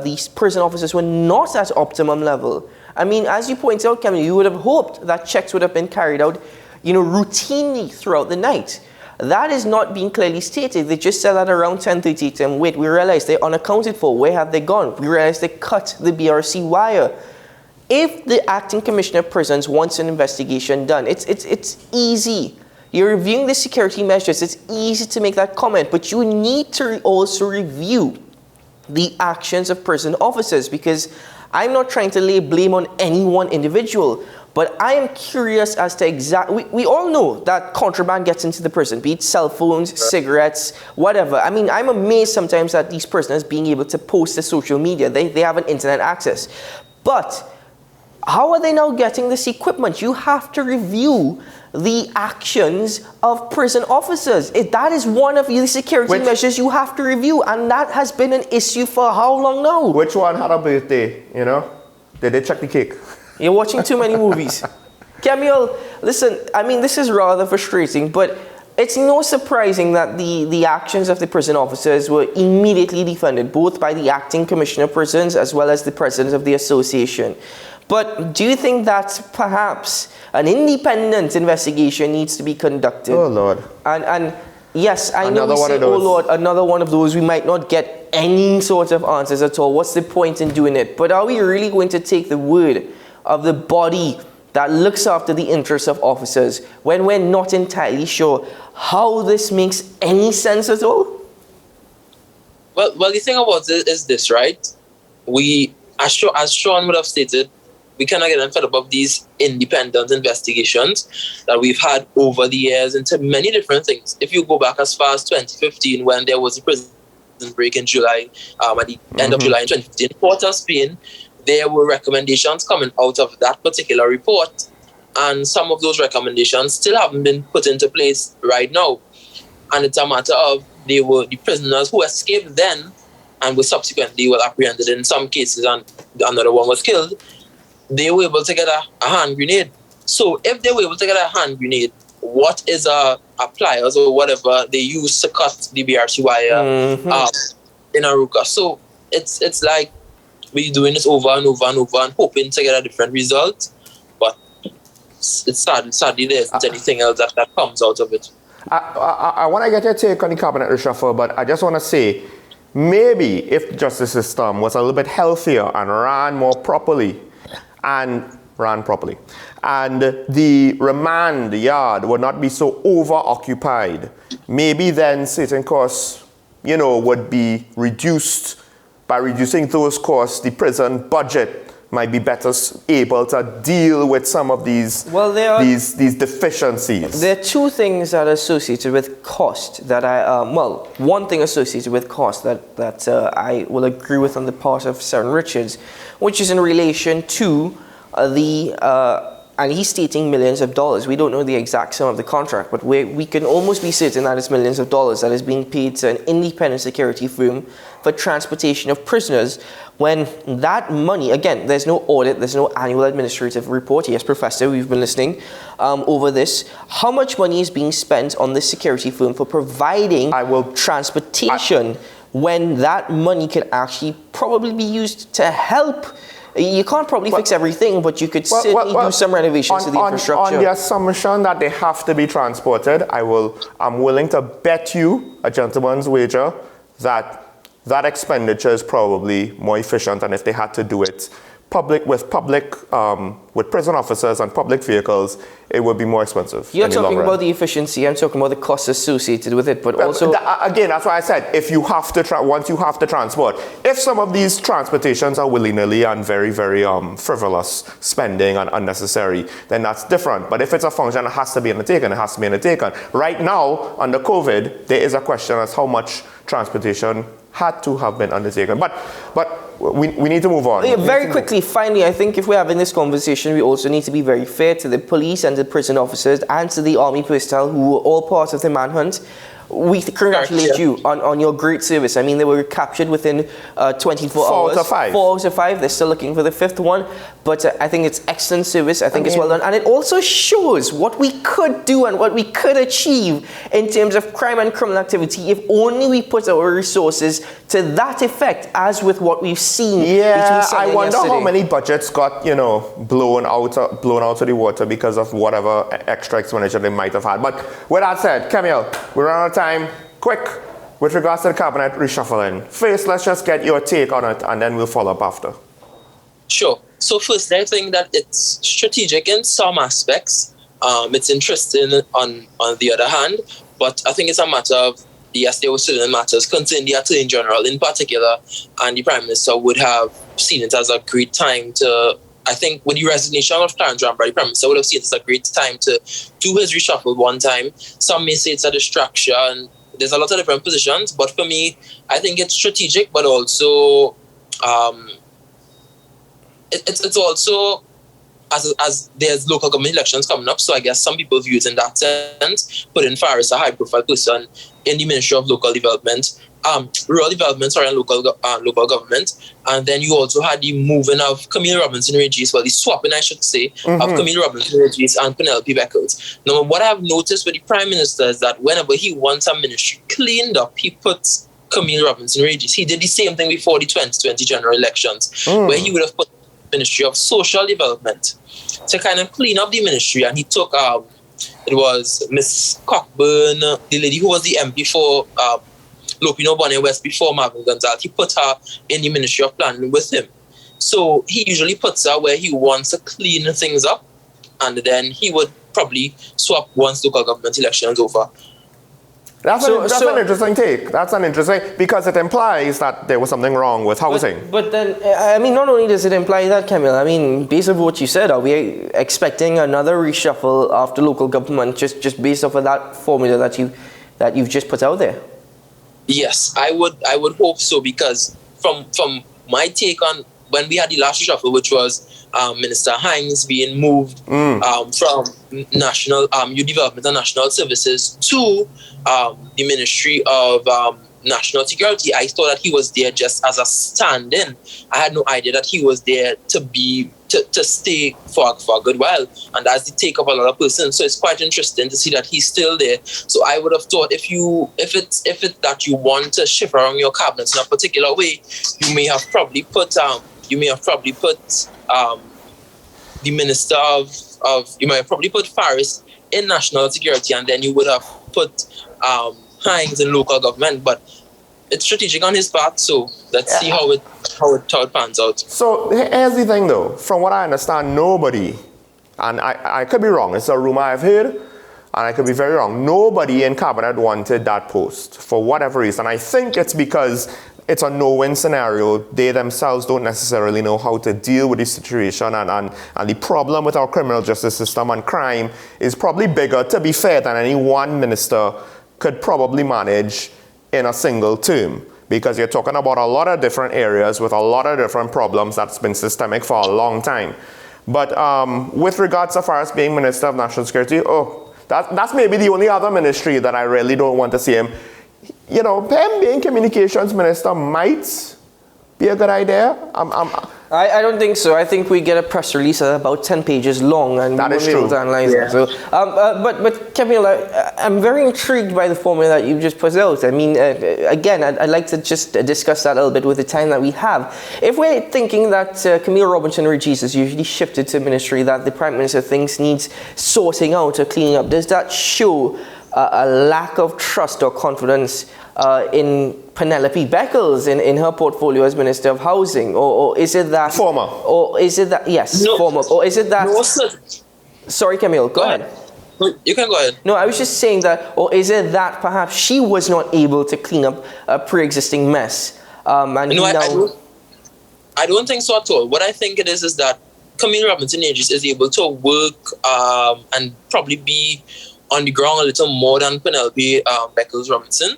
these prison officers, were not at optimum level. I mean, as you point out, Camille, you would have hoped that checks would have been carried out, routinely throughout the night. That is not being clearly stated. They just said that around 10:30 a.m. Wait, we realized they're unaccounted for. Where have they gone? We realized they cut the BRC wire. If the acting commissioner of prisons wants an investigation done, it's easy. You're reviewing the security measures. It's easy to make that comment, but you need to also review the actions of prison officers, because I'm not trying to lay blame on any one individual, but I am curious as to we all know that contraband gets into the prison, be it cell phones, cigarettes, whatever. I mean, I'm amazed sometimes at these prisoners being able to post to social media. They have an internet access. But how are they now getting this equipment? You have to review the actions of prison officers. That is one of the security measures you have to review, and that has been an issue for how long now? Which one had a birthday, Did they check the cake? You're watching too many movies. Camille, listen, I mean, this is rather frustrating, but it's no surprising that the actions of the prison officers were immediately defended, both by the acting commissioner of prisons as well as the president of the association. But do you think that perhaps an independent investigation needs to be conducted? Oh, Lord. And yes, I know we say, oh, Lord, another one of those. We might not get any sort of answers at all. What's the point in doing it? But are we really going to take the word of the body that looks after the interests of officers when we're not entirely sure how this makes any sense at all? Well, the thing about it is this, right? As Sean would have stated, we cannot get fed up of these independent investigations that we've had over the years into many different things. If you go back as far as 2015, when there was a prison break in July, at the end of July in 2015, Port of Spain, there were recommendations coming out of that particular report, and some of those recommendations still haven't been put into place right now. And it's a matter of they were the prisoners who escaped then and were subsequently apprehended in some cases, and another one was killed. They were able to get a hand grenade. So if they were able to get a hand grenade, what is a pliers or whatever they use to cut the BRC wire in Arouca? So it's like we're doing this over and over and over and hoping to get a different result. But it's sadly there isn't anything else that comes out of it. I want to get your take on the cabinet reshuffle, but I just want to say, maybe if the justice system was a little bit healthier and ran more properly, and ran properly, and the remand yard would not be so over-occupied, maybe then certain costs, would be reduced. By reducing those costs, the prison budget might be better able to deal with some of these these deficiencies. There are two things that are associated with cost that one thing associated with cost that I will agree with on the part of Seren Richards, which is in relation to and he's stating millions of dollars. We don't know the exact sum of the contract, but we can almost be certain that it's millions of dollars that is being paid to an independent security firm for transportation of prisoners. When that money, again, there's no audit, there's no annual administrative report. Yes, Professor, we've been listening over this. How much money is being spent on this security firm for providing transportation when that money could actually probably be used to help? You can't probably fix everything, but you could certainly do some renovations to the infrastructure. On the assumption that they have to be transported, I'm willing to bet you a gentleman's wager that expenditure is probably more efficient than if they had to do it with prison officers and public vehicles. It would be more expensive. You're talking about the efficiency. I'm talking about the costs associated with it, but also again, that's why I said if you have to once you have to transport. If some of these transportations are willy-nilly and very, very frivolous spending and unnecessary, then that's different. But if it's a function that has to be undertaken, it has to be undertaken. Right now, under COVID, there is a question as how much transportation had to have been undertaken. But we need to move on. Yeah, very quickly, finally, I think if we're having this conversation, we also need to be very fair to the police and the prison officers and to the army personnel who were all part of the manhunt. We congratulate you on your great service. I mean, they were captured within 24 hours. 4 out of 5. 4 out of 5. They're still looking for the 5th one. But I think it's excellent service. I think it's well done. And it also shows what we could do and what we could achieve in terms of crime and criminal activity if only we put our resources to that effect, as with what we've seen. Yeah, I wonder how many budgets got, blown out of the water because of whatever extra expenditure they might have had. But with that said, Camille, we're out of time. Quick, with regards to the cabinet reshuffling. First, let's just get your take on it, and then we'll follow up after. Sure. So first, I think that it's strategic in some aspects. It's interesting on the other hand, but I think it's a matter of, yes, there were certain matters concerning the Attorney General in particular, and the Prime Minister would have seen it as a great time to, I think with the resignation of Clarence Rambra, the Prime Minister would have seen it as a great time to do his reshuffle one time. Some may say it's a distraction. There's a lot of different positions, but for me, I think it's strategic, but also it's also as there's local government elections coming up, so I guess some people view it in that sense. Put in Faris, a high-profile person in the Ministry of Local Development, Rural Development, and local government, and then you also had the moving of Camille Robinson-Regis, well, the swapping, I should say, of Camille Robinson-Regis and Penelope Beckles. Now, what I've noticed with the Prime Minister is that whenever he wants a ministry cleaned up, he puts Camille Robinson-Regis. He did the same thing before the 2020 general elections, where he would have put Ministry of Social Development to kind of clean up the ministry, and he took it was Miss Cockburn, the lady who was the MP for Lopino Bonnie West before Marvin Gonzalez. He put her in the Ministry of Planning with him. So he usually puts her where he wants to clean things up, and then he would probably swap once local government elections over. That's an interesting take. That's an interesting, because it implies that there was something wrong with housing. But then, I mean, not only does it imply that, Camille, I mean, based on what you said, are we expecting another reshuffle after local government just based off of that formula that you've just put out there? Yes, I would hope so, because from my take on when we had the last reshuffle, which was Minister Hines being moved from National Youth Development and National Services to the Ministry of National Security, I thought that he was there just as a stand-in. I had no idea that he was there to stay for a good while, and that's the take of a lot of persons. So it's quite interesting to see that he's still there. So I would have thought if it's that you want to shift around your cabinet in a particular way, you may have probably put the Minister of you might have probably put Faris in National Security, and then you would have put Hines in local government. But it's strategic on his part. So let's see how it pans out. So here's the thing, though. From what I understand, nobody, and I could be wrong. It's a rumor I've heard, and I could be very wrong. Nobody in cabinet wanted that post for whatever reason. I think it's because it's a no-win scenario. They themselves don't necessarily know how to deal with the situation, and the problem with our criminal justice system and crime is probably bigger, to be fair, than any one minister could probably manage in a single term, because you're talking about a lot of different areas with a lot of different problems that's been systemic for a long time. But with regards to far as being Minister of National Security, that's maybe the only other ministry that I really don't want to see him. You know, him being communications minister might be a good idea. I don't think so. I think we get a press release about 10 pages long, and that is true. To analyze it. So, but Camille, I'm very intrigued by the formula that you just put out. I mean, again, I'd like to just discuss that a little bit with the time that we have. If we're thinking that Camille Robinson-Regis is usually shifted to ministry that the Prime Minister thinks needs sorting out or cleaning up, does that show a lack of trust or confidence in Penelope Beckles in her portfolio as Minister of Housing, or is it that former, or is it that former, or is it that? No, sir. Sorry, Camille, go ahead. You can go ahead. No, I was just saying that, or is it that perhaps she was not able to clean up a pre-existing mess, and no, now? I don't think so at all. What I think it is that Camille Robinson-Regis is able to work and probably be on the ground a little more than Penelope Beckles Robinson.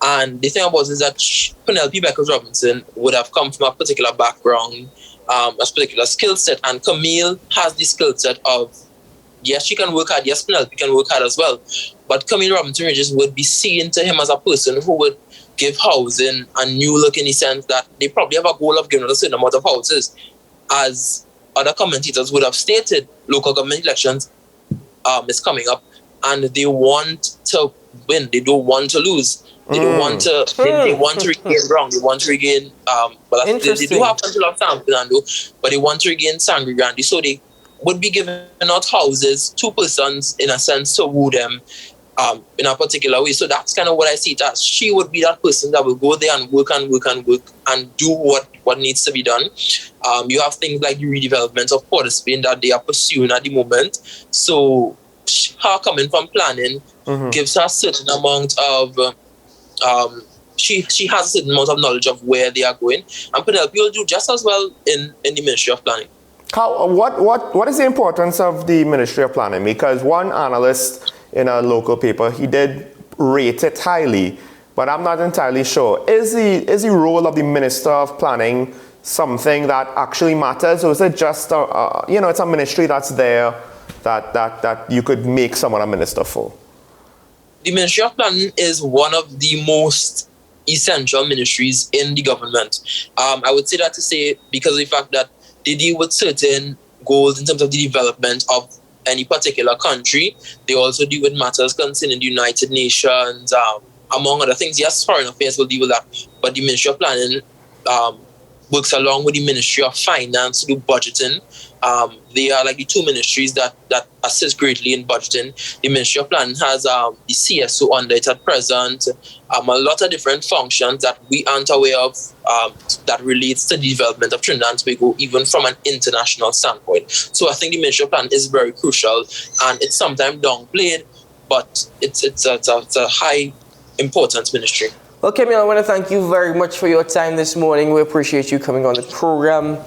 And the thing about it is that Penelope Beckles Robinson would have come from a particular background, a particular skill set, and Camille has the skill set of, yes, she can work hard, yes, Penelope can work hard as well, but Camille Robinson-Regis would be seen to him as a person who would give housing a new look, in the sense that they probably have a goal of giving a certain amount of houses. As other commentators would have stated, local government elections is coming up, and they want to win. They don't want to lose. They don't want to. They want to regain ground. They want to regain. They do have control of San Fernando, but they want to regain Sangre Grande. So they would be giving out houses to persons, in a sense, to woo them in a particular way. So that's kind of what I see it as. She would be that person that will go there and work and work and work and do what needs to be done. You have things like the redevelopment of Port of Spain that they are pursuing at the moment. So her coming from planning gives her a certain amount of she has a certain amount of knowledge of where they are going, and Penelope will do just as well in the Ministry of Planning. What is the importance of the Ministry of Planning? Because one analyst in a local paper, he did rate it highly, but I'm not entirely sure. Is the role of the Minister of Planning something that actually matters, or is it just it's a ministry that's there that you could make someone a minister for? The Ministry of Planning is one of the most essential ministries in the government. I would say that to say because of the fact that they deal with certain goals in terms of the development of any particular country. They also deal with matters concerning the United Nations, among other things. Yes, Foreign Affairs will deal with that, but the Ministry of Planning works along with the Ministry of Finance to do budgeting. They are like the two ministries that assist greatly in budgeting. The Ministry of Planning has the CSO under it at present, a lot of different functions that we aren't aware of that relates to the development of Trinidad and Tobago, even from an international standpoint. So I think the Ministry of Planning is very crucial, and it's sometimes downplayed, but it's a high importance ministry. Well, Camille, I want to thank you very much for your time this morning. We appreciate you coming on the program.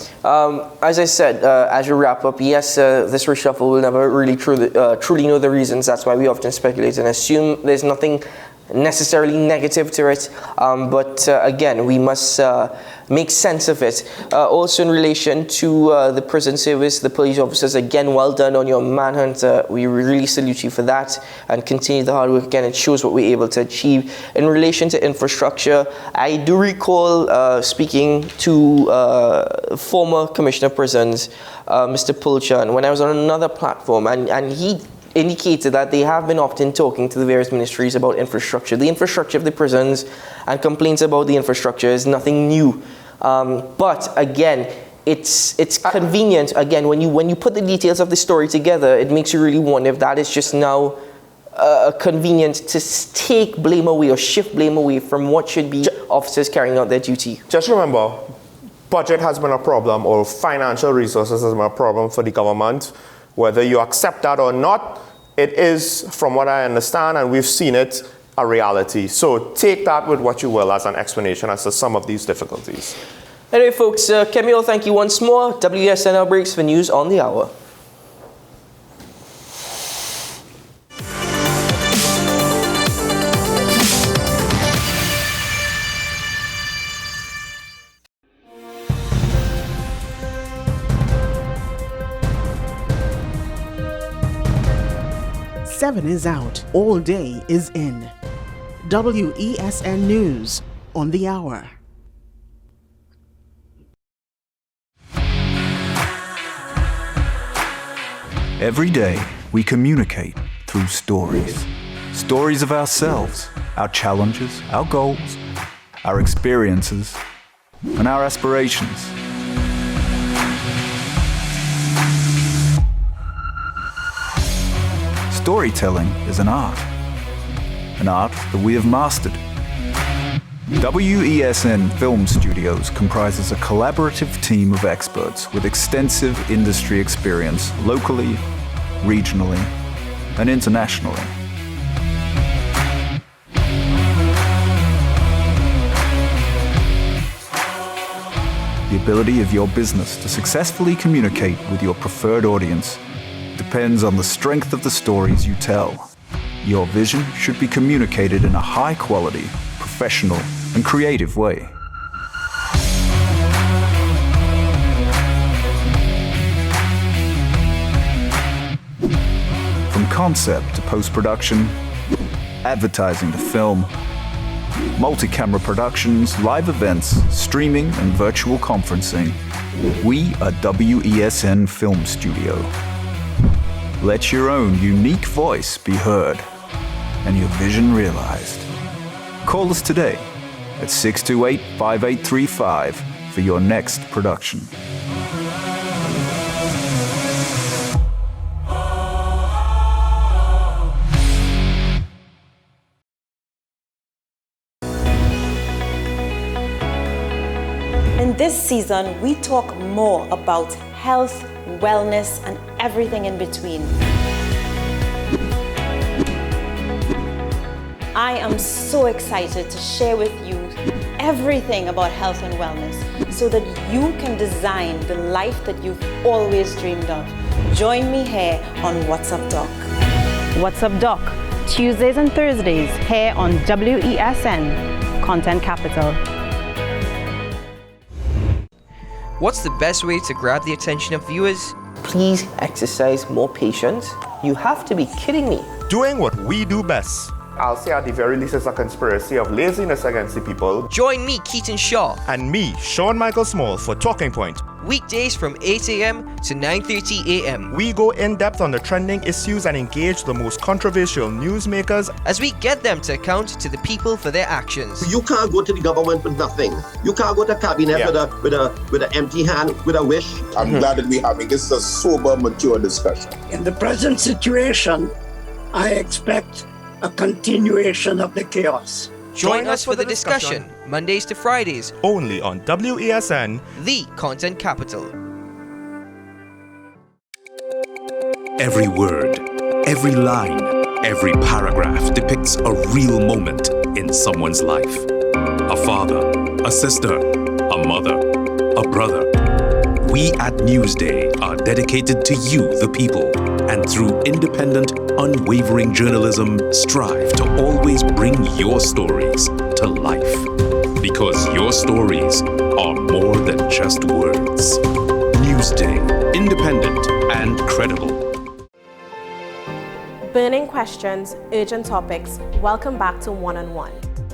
As I said, as we wrap up, yes, this reshuffle will never really truly know the reasons. That's why we often speculate and assume there's nothing necessarily negative to it. But again, we must make sense of it. Also in relation to the prison service, the police officers, again, well done on your manhunt. We really salute you for that and continue the hard work. Again, it shows what we're able to achieve. In relation to infrastructure, I do recall speaking to former Commissioner of Prisons, Mr. Pulchan, when I was on another platform, and he indicated that they have been often talking to the various ministries about infrastructure. The infrastructure of the prisons and complaints about the infrastructure is nothing new. But again, it's convenient. Again, when you put the details of the story together, it makes you really wonder if that is just now convenient to take blame away or shift blame away from what should be officers carrying out their duty. Just remember, budget has been a problem, or financial resources has been a problem for the government. Whether you accept that or not, it is, from what I understand, and we've seen it, a reality. So take that with what you will as an explanation as to some of these difficulties. Anyway, folks, Kemiel, thank you once more. WSN now breaks for news on the hour. Seven is out, all day is in. WESN News on the hour. Every day, we communicate through stories. Stories of ourselves, our challenges, our goals, our experiences, and our aspirations. Storytelling is an art that we have mastered. WESN Film Studios comprises a collaborative team of experts with extensive industry experience locally, regionally, and internationally. The ability of your business to successfully communicate with your preferred audience depends on the strength of the stories you tell. Your vision should be communicated in a high-quality, professional, and creative way. From concept to post-production, advertising to film, multi-camera productions, live events, streaming, and virtual conferencing, we are WESN Film Studio. Let your own unique voice be heard and your vision realized. Call us today at 628-5835 for your next production. In this season, we talk more about health, wellness, and everything in between. I am so excited to share with you everything about health and wellness so that you can design the life that you've always dreamed of. Join me here on What's Up Doc. What's Up Doc? Tuesdays and Thursdays here on WESN, Content Capital. What's the best way to grab the attention of viewers? Please exercise more patience. You have to be kidding me. Doing what we do best. I'll say at the very least it's a conspiracy of laziness against the people. Join me, Keaton Shaw. And me, Sean Michael Small, for Talking Point. Weekdays from 8 a.m. to 9:30 a.m. We go in depth on the trending issues and engage the most controversial newsmakers as we get them to account to the people for their actions. You can't go to the government with nothing. You can't go to cabinet with an empty hand, with a wish. I'm glad that we're having this a sober, mature discussion. In the present situation, I expect a continuation of the chaos. Join us for the discussion, Mondays to Fridays, only on WESN, the Content Capital. Every word, every line, every paragraph depicts a real moment in someone's life. A father, a sister, a mother, a brother. We at Newsday are dedicated to you, the people, and through independent, unwavering journalism, strive to always bring your stories to life. Because your stories are more than just words. Newsday, independent and credible. Burning questions, urgent topics. Welcome back to One on One,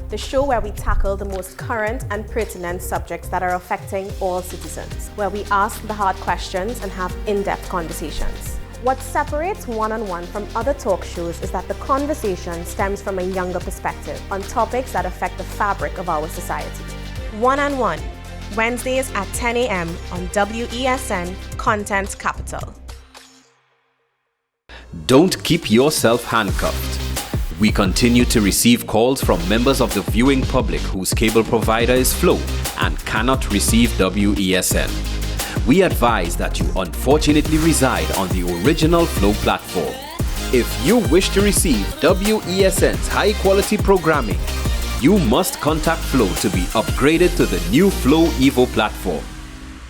the show where we tackle the most current and pertinent subjects that are affecting all citizens, where we ask the hard questions and have in-depth conversations. What separates One on One from other talk shows is that the conversation stems from a younger perspective on topics that affect the fabric of our society. One on One, Wednesdays at 10 a.m. on WESN Content Capital. Don't keep yourself handcuffed. We continue to receive calls from members of the viewing public whose cable provider is Flow and cannot receive WESN. We advise that you unfortunately reside on the original Flow platform. If you wish to receive WESN's high-quality programming, you must contact Flow to be upgraded to the new Flow Evo platform.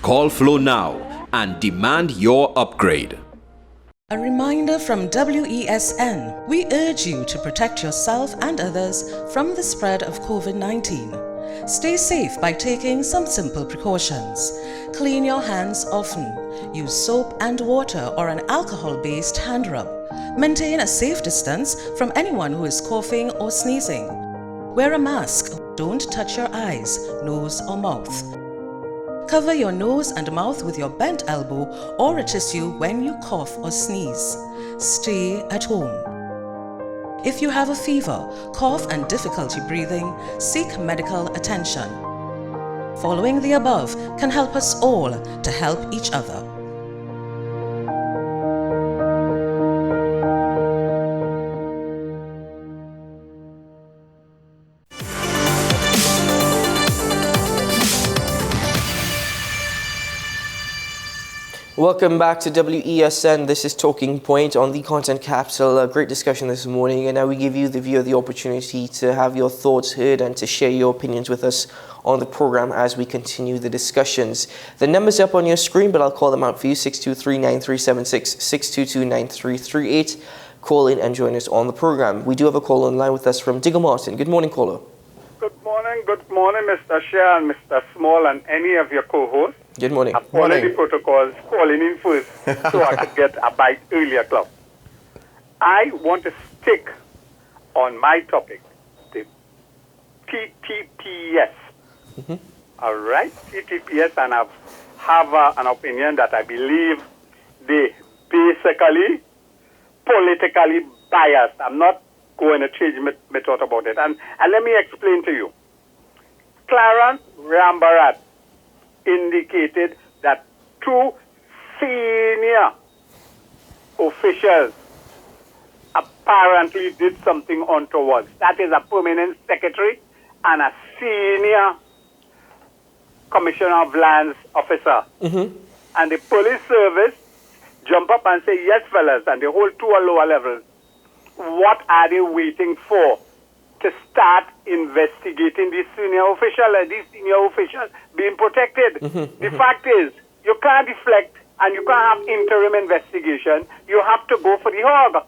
Call Flow now and demand your upgrade. A reminder from WESN. We urge you to protect yourself and others from the spread of COVID-19. Stay safe by taking some simple precautions. Clean your hands often. Use soap and water or an alcohol-based hand rub. Maintain a safe distance from anyone who is coughing or sneezing. Wear a mask. Don't touch your eyes, nose or mouth. Cover your nose and mouth with your bent elbow or a tissue when you cough or sneeze. Stay at home. If you have a fever, cough and difficulty breathing, seek medical attention. Following the above can help us all to help each other. Welcome back to WESN. This is Talking Point on the Content Capital. A great discussion this morning, and now we give you, the viewer, the opportunity to have your thoughts heard and to share your opinions with us on the program as we continue the discussions. The number's up on your screen, but I'll call them out for you: 623-9376, 622-9338. Call in and join us on the program. We do have a caller on line with us from Digger Martin. Good morning, caller. Good morning, Mr. Shea and Mr. Small and any of your co-hosts. Good morning. I'm following the protocols, calling in first so I could get a bite earlier club. I want to stick on my topic, the TTPS. All right, TTPS, and I have an opinion that I believe they basically politically biased. I'm not going to change my thought about it. And let me explain to you. Clarence Rambarat indicated that two senior officials apparently did something untoward. That is a permanent secretary and a senior commissioner of lands officer. And the police service jump up and say, yes, fellas, and they hold to a lower level. What are they waiting for to start investigating these senior officials being protected? The fact is, you can't deflect and you can't have interim investigation. You have to go for the hog.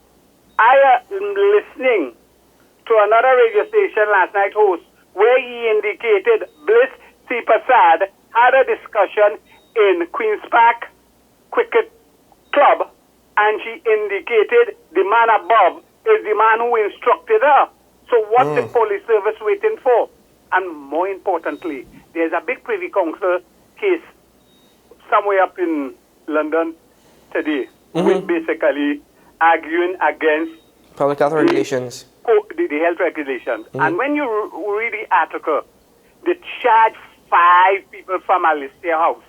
I am listening to another radio station last night host where he indicated Bliss C. Prasad had a discussion in Queen's Park Cricket Club, and she indicated the man above is the man who instructed her. So what's the police service waiting for? And more importantly, there's a big Privy Council case somewhere up in London today, which basically arguing against public health regulations. The health regulations. And when you read the article, they charged 5 people from Alistair House.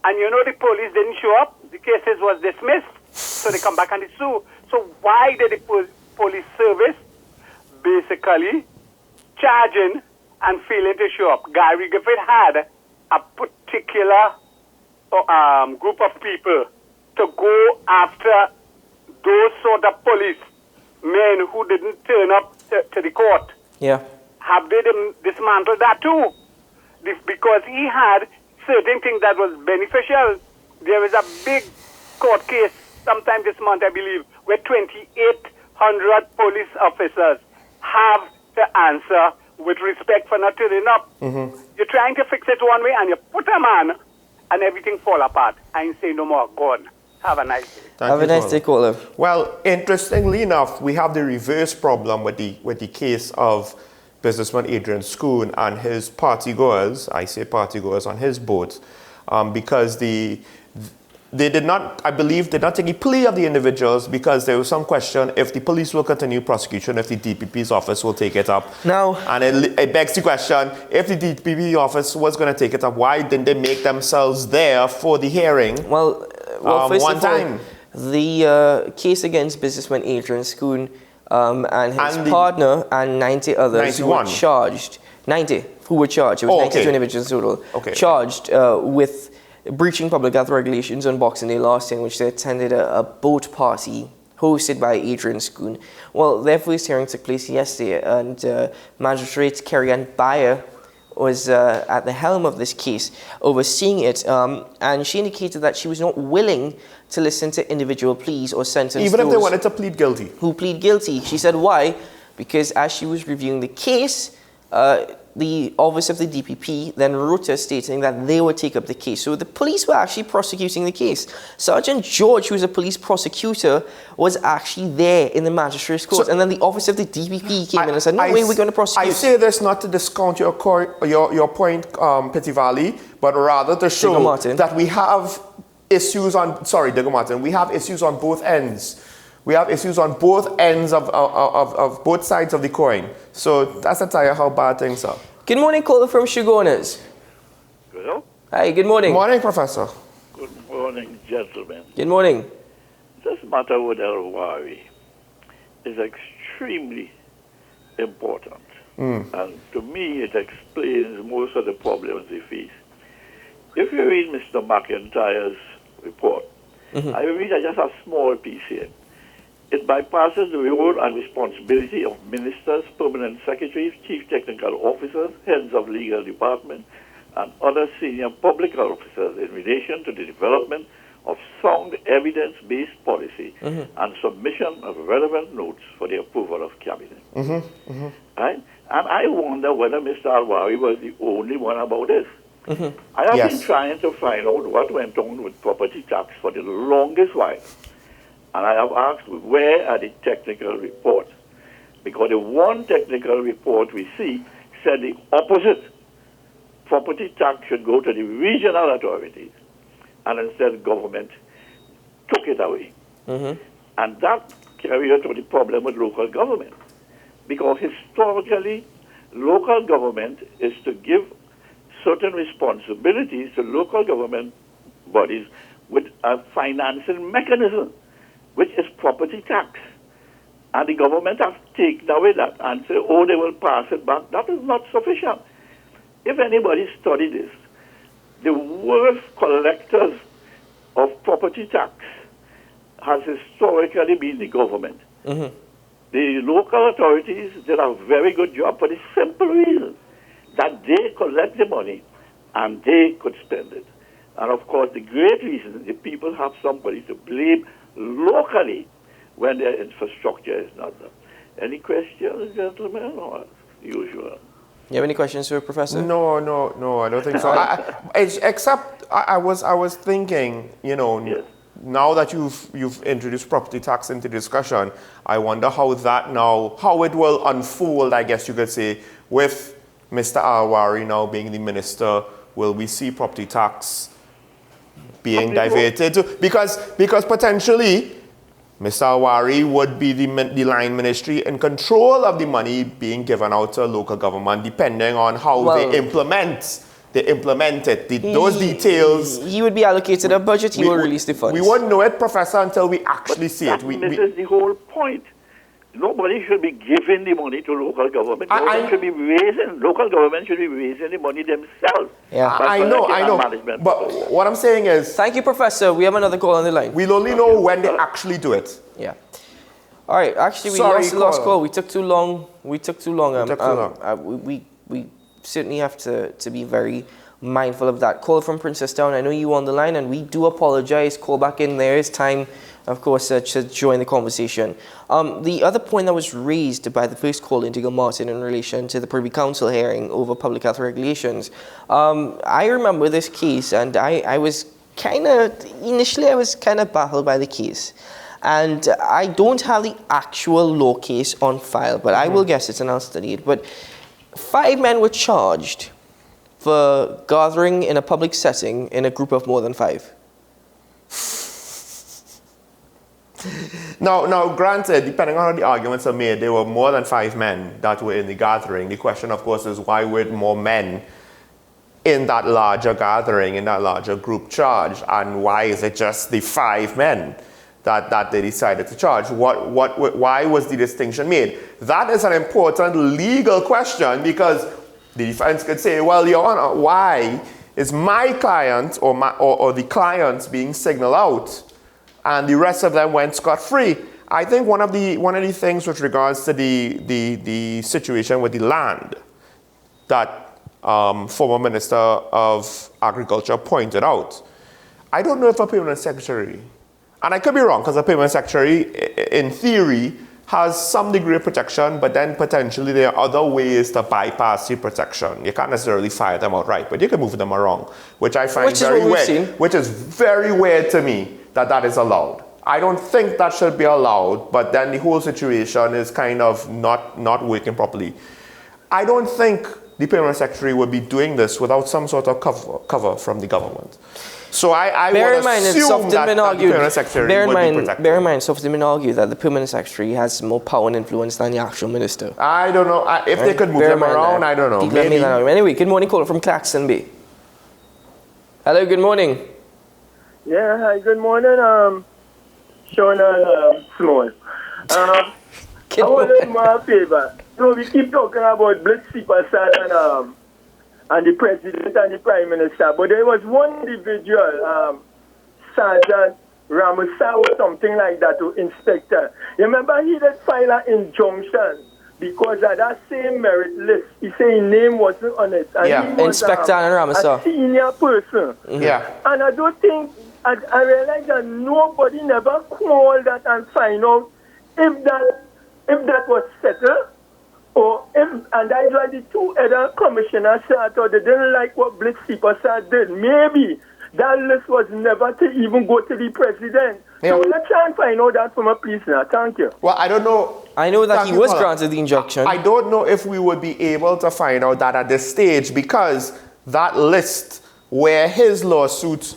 And you know the police didn't show up. The cases was dismissed. So they come back and they sue. So why did the police service basically charging and failing to show up? Gary Griffith had a particular group of people to go after those sort of police men who didn't turn up to the court. Yeah. Have they dismantled that too? Because he had certain things that was beneficial. There is a big court case sometime this month, I believe, where 2,800 police officers have to answer with respect for not turning up. You're trying to fix it one way and you put a man and everything fall apart. I ain't saying no more. Go on. Have a nice day. Have a nice day, caller. Well, interestingly enough, we have the reverse problem with the case of businessman Adrian Schoon and his partygoers. I say partygoers on his boat, because they did not, I believe, did not take a plea of the individuals because there was some question if the police will continue prosecution, if the DPP's office will take it up. No. And it begs the question, if the DPP office was going to take it up, why didn't they make themselves there for the hearing? Well, first one of all, time? The case against businessman Adrian Schoon and his And the- partner and 90 others who were 91. charged. 90 who were charged. It was 92 individuals total. Charged with breaching public health regulations on Boxing Day last year, in which they attended a boat party hosted by Adrian Schoon. Well, their first hearing took place yesterday, and Magistrate Kerry-Ann Bayer was at the helm of this case, overseeing it, and she indicated that she was not willing to listen to individual pleas or sentence Even if they those wanted to plead guilty. who plead guilty. She said why? Because as she was reviewing the case, the office of the DPP then wrote her stating that they would take up the case. So the police were actually prosecuting the case. Sergeant George, who is a police prosecutor, was actually there in the magistrate's court. And then the office of the DPP came in and said, no way, we're going to prosecute. I say this not to discount your point, Petty Valley, but rather to show that we have issues on, Digger Martin, we have issues on both ends. We have issues on both ends of both sides of the coin. So that's a tell you how bad things are. Good morning, caller from Shoguners. Hello? Hi, good morning. Morning, Professor. Good morning, gentlemen. Good morning. This matter with El Wari is extremely important. And to me, it explains most of the problems they face. If you read Mr. McIntyre's report, I will read just a small piece here. It bypasses the role and responsibility of ministers, permanent secretaries, chief technical officers, heads of legal department, and other senior public officers in relation to the development of sound evidence-based policy and submission of relevant notes for the approval of cabinet. Right? And I wonder whether Mr. Alwari was the only one about this. I have been trying to find out what went on with property tax for the longest while. And I have asked, where are the technical reports? Because the one technical report we see said the opposite. Property tax should go to the regional authorities. And instead, government took it away. And that carried to the problem with local government. Because historically, local government is to give certain responsibilities to local government bodies with a financing mechanism, which is property tax. And the government has taken away that and said, oh, they will pass it back. That is not sufficient. If anybody studied this, the worst collectors of property tax has historically been the government. The local authorities did a very good job for the simple reason that they collect the money and they could spend it. And of course, the great reason the people have somebody to blame locally when their infrastructure is not done. Any questions, gentlemen, or as usual? You have any questions for Professor? No, I don't think so. Except I was thinking, now that you've introduced property tax into discussion, I wonder how it will unfold, I guess you could say, with Mr. Alwari now being the minister. Will we see property tax being diverted to, because potentially Mr. Alwari would be the line ministry in control of the money being given out to local government, depending on how they implement it. Those details. He would be allocated a budget. He will release the funds. We won't know it, Professor, until we actually see it. That misses the whole point. Nobody should be giving the money to local government. Local government should be raising the money themselves. Yeah, I know. But what I'm saying is... Thank you, Professor. We have another call on the line. We'll only know when they actually do it. Yeah. All right. Actually, we lost the last call. We took too long. We certainly have to be very mindful of that. Call from Princess Town. I know you on the line, and we do apologize. Call back in. There is time, of course, to join the conversation. The other point that was raised by the first call, Indigo Martin, in relation to the Privy Council hearing over public health regulations, I remember this case, and I was kind of baffled by the case. And I don't have the actual law case on file, but I will guess it and I'll study it. But 5 men were charged for gathering in a public setting in a group of more than 5. Now, granted, depending on how the arguments are made, there were more than 5 men that were in the gathering. The question, of course, is why were more men in that larger gathering, in that larger group charged, and why is it just the 5 men that they decided to charge. Why was the distinction made? That is an important legal question, because the defense could say, well, Your Honor, why is my client or the clients being signaled out and the rest of them went scot-free? I think one of the things with regards to the situation with the land that former Minister of Agriculture pointed out, I don't know if a permanent secretary, and I could be wrong, because a permanent secretary, in theory, has some degree of protection, but then potentially there are other ways to bypass the protection. You can't necessarily fire them outright, but you can move them around, which I find very weird. Which is very weird to me that is allowed. I don't think that should be allowed, but then the whole situation is kind of not working properly. I don't think the permanent secretary would be doing this without some sort of cover from the government. So I would assume that the permanent secretary would be protected. Bear in mind, it's often been argued that the permanent secretary has more power and influence than the actual minister. I don't know. If they could move them around, I don't know. Maybe. Anyway, good morning, caller from Claxton Bay. Hello, good morning. Yeah, hi, good morning, Sean and Small. I want to do my favor. So we keep talking about Blitz Superstar and the president and the prime minister, but there was one individual, Sergeant Ramusa or something like that, to inspector. You remember he did file an injunction because of that same merit list. He said his name wasn't on it. And yeah, he was, Inspector Ramusa. A senior person. Yeah. And I don't think, I realize that nobody never called that and find out if that was settled. Or if, and that's why the two other commissioners said they didn't like what Blitz Superstar did. Maybe that list was never to even go to the president. Yeah. So let's try and find out that from a police now. Thank you. Well, I don't know. I know that he was granted the injunction. I don't know if we would be able to find out that at this stage, because that list where his lawsuit,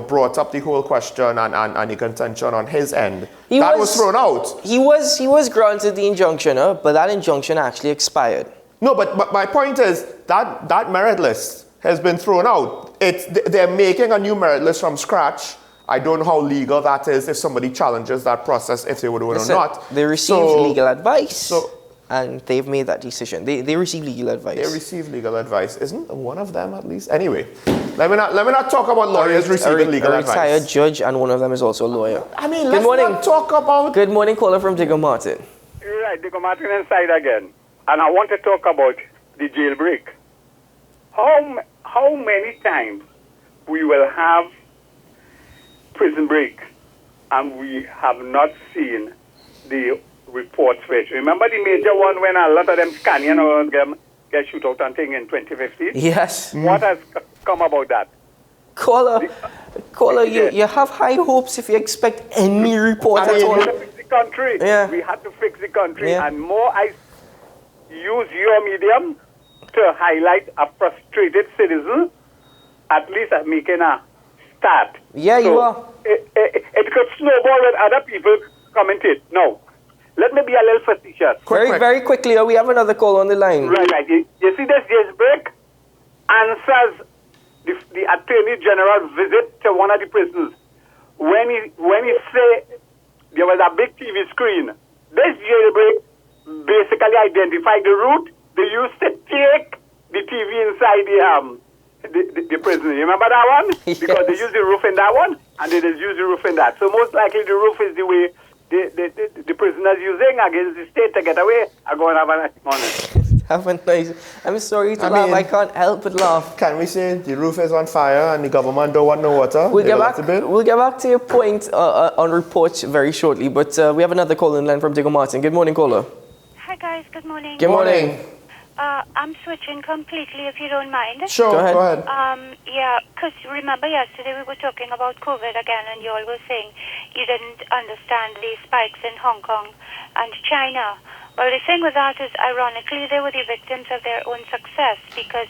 brought up the whole question and the contention on his end, was thrown out. He was granted the injunction, but that injunction actually expired. No, but my point is that merit list has been thrown out. They're making a new merit list from scratch. I don't know how legal that is if somebody challenges that process, if they would win or not. They received legal advice. And they've made that decision. They receive legal advice. They receive legal advice. Isn't one of them at least? Anyway, let me not talk about lawyers receiving legal advice. A retired judge, and one of them is also a lawyer. I mean, let's not talk about... Good morning, caller from Digger Martin. Right, Digger Martin inside again. And I want to talk about the jailbreak. How many times we will have prison break and we have not seen the reports for it. Remember the major one when a lot of them Scanian or get shoot out and thing in 2015? Yes. What has come about that? Caller, you have high hopes if you expect any report at all. We had to fix the country. Yeah. We had to fix the country. Yeah. And more I use your medium to highlight a frustrated citizen, at least at making a start. Yeah, so you are. It could snowball with other people commentate. No. Let me be a little facetious. Very quickly, we have another call on the line. Right. You see this jailbreak answers the Attorney General visit to one of the prisons. When he say there was a big TV screen, this jailbreak basically identified the route they used to take the TV inside the prison. You remember that one? Yes. Because they use the roof in that one, and they just use the roof in that. So most likely the roof is the way the prisoners using against the state to get away are going to have a nice morning. Have a nice... I'm sorry to laugh. I can't help but laugh. Can we say the roof is on fire and the government don't want no water? We'll get back to your point on reports very shortly, but we have another call in line from Digger Martin. Good morning, caller. Hi, guys. Good morning. Good morning. I'm switching completely, if you don't mind. Sure, go ahead. Yeah, because remember yesterday we were talking about COVID again, and you all were saying you didn't understand the spikes in Hong Kong and China. Well, the thing with that is, ironically, they were the victims of their own success because,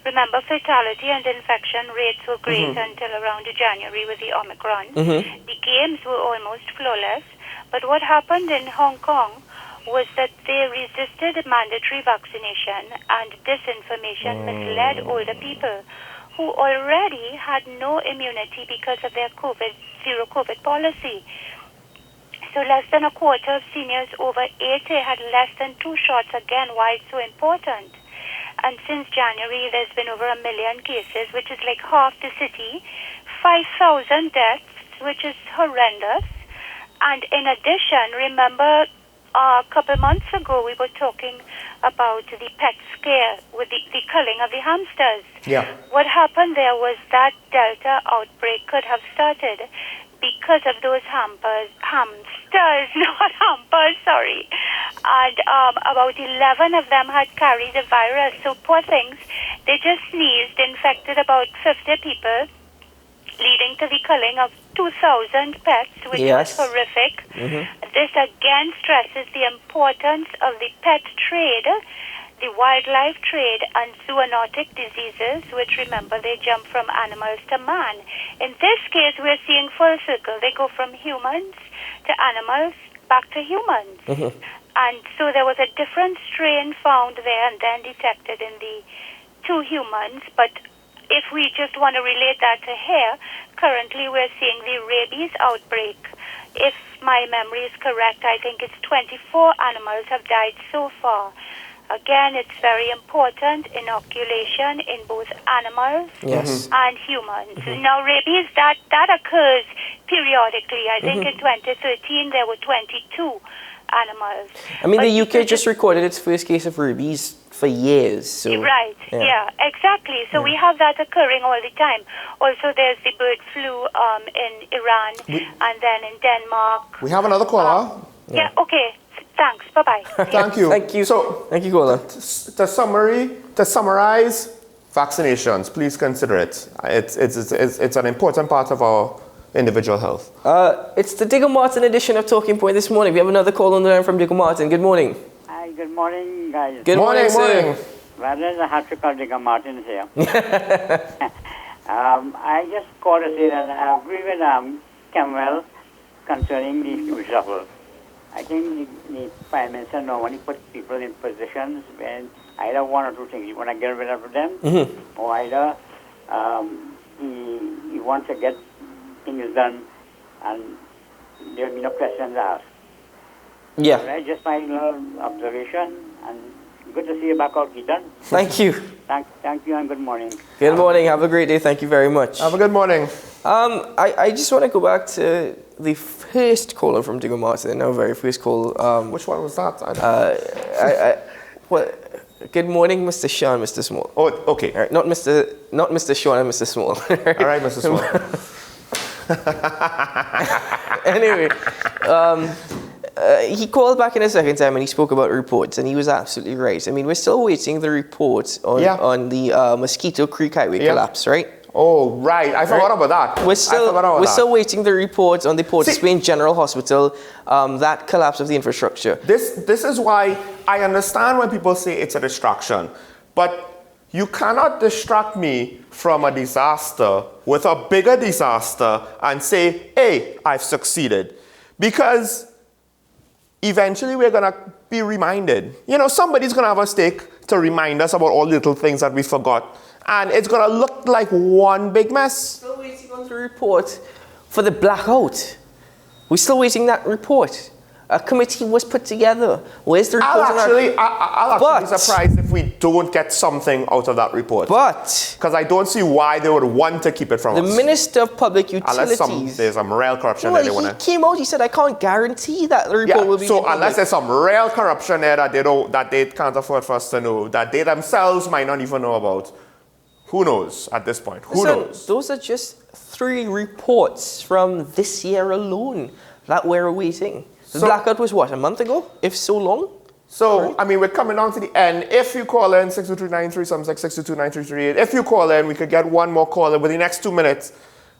remember, fatality and infection rates were great until around January with the Omicron. The games were almost flawless, but what happened in Hong Kong was that they resisted mandatory vaccination, and disinformation misled older people who already had no immunity because of their COVID zero COVID policy. So less than a quarter of seniors over 80 had less than 2 shots. Again, why it's so important. And since January, there's been over 1 million cases, which is like half the city, 5,000 deaths, which is horrendous. And in addition, remember a couple months ago, we were talking about the pet scare with the culling of the hamsters. Yeah. What happened there was that Delta outbreak could have started because of those hamsters, not hampers, sorry. And about 11 of them had carried the virus. So poor things, they just sneezed, infected about 50 people, leading to the culling of 2,000 pets, which Yes. was horrific. Mhm. This again stresses the importance of the pet trade, the wildlife trade, and zoonotic diseases, which, remember, they jump from animals to man. In this case, we're seeing full circle. They go from humans to animals back to humans. And so there was a different strain found there and then detected in the 2 humans. But if we just want to relate that to here, currently we're seeing the rabies outbreak. If my memory is correct, I think it's 24 animals have died so far. Again, it's very important, inoculation in both animals Yes. and humans. Now, rabies, that occurs periodically. I think in 2013 there were 22 animals. I mean, But the UK just recorded its first case of rabies for years. So Right, yeah, exactly. So we have that occurring all the time. Also, there's the bird flu in Iran and then in Denmark. We have another caller. Yeah, okay. Thanks. Bye-bye. Thank you. Thank you. So, thank you, caller. To summarize, vaccinations, please consider it. It's an important part of our individual health. It's the Digger Martin edition of Talking Point this morning. We have another call on the line from Digger Martin. Good morning. Hi, good morning, guys. Good morning, sir. Well, there's a hat to call Digger Martins here. I just called to say that I agree with Kemwell concerning the flu shuffle. I think the Prime Minister normally puts people in positions when either one or two things. You want to get rid of them, or either he wants to get things done and there will be no questions asked. Yeah. Right, just my little observation, and good to see you back out, Keaton. Thank you. Thank you, and good morning. Good morning. Have a great day. Thank you very much. Have a good morning. I just want to go back to the first caller from Digger Martin. Our very first call. Which one was that? Good morning, Mr. Sean, Mr. Small. Oh, okay. All right, not Mr. Sean and Mr. Small. All right, Mr. Small. Anyway, he called back in a second time and he spoke about reports, and he was absolutely right. I mean, we're still waiting the report on the Mosquito Creek Highway collapse, right? Oh, right. I forgot about that. We're still waiting the report on the Port of Spain General Hospital, that collapse of the infrastructure. This is why I understand when people say it's a distraction, but you cannot distract me from a disaster with a bigger disaster and say, hey, I've succeeded. Because eventually we're going to be reminded. You know, somebody's going to have a stake to remind us about all the little things that we forgot. And it's going to look like one big mess. Still waiting on the report for the blackout. We're still waiting that report. A committee was put together. Where's the report? I'll actually be surprised if we don't get something out of that report. But because I don't see why they would want to keep it from us. The Minister of Public Utilities. Unless there's some real corruption there they want to. He came out. He said, "I can't guarantee that the report will be." So unless there's some real corruption there that they can't afford for us to know, that they themselves might not even know about, who knows at this point? Who knows? Those are just 3 reports from this year alone that we're awaiting. The blackout was what, a month ago? If so long? So, I mean, we're coming down to the end. If you call in 62393, something like 6229338. If you call in, we could get one more call in within the next 2 minutes.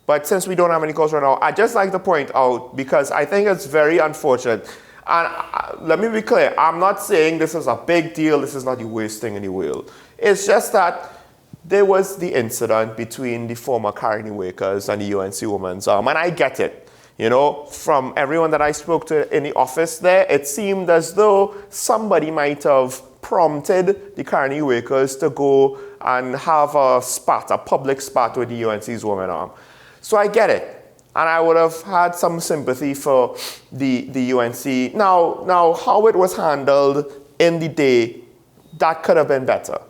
But since we don't have any calls right now, I'd just like to point out, because I think it's very unfortunate. And let me be clear, I'm not saying this is a big deal. This is not the worst thing in the world. It's just that there was the incident between the former Carney workers and the UNC Women's Arm. And I get it. You know, from everyone that I spoke to in the office there, it seemed as though somebody might have prompted the Carney workers to go and have a public spat with the UNC's Women's Arm. So I get it. And I would have had some sympathy for the UNC. Now, how it was handled in the day, that could have been better,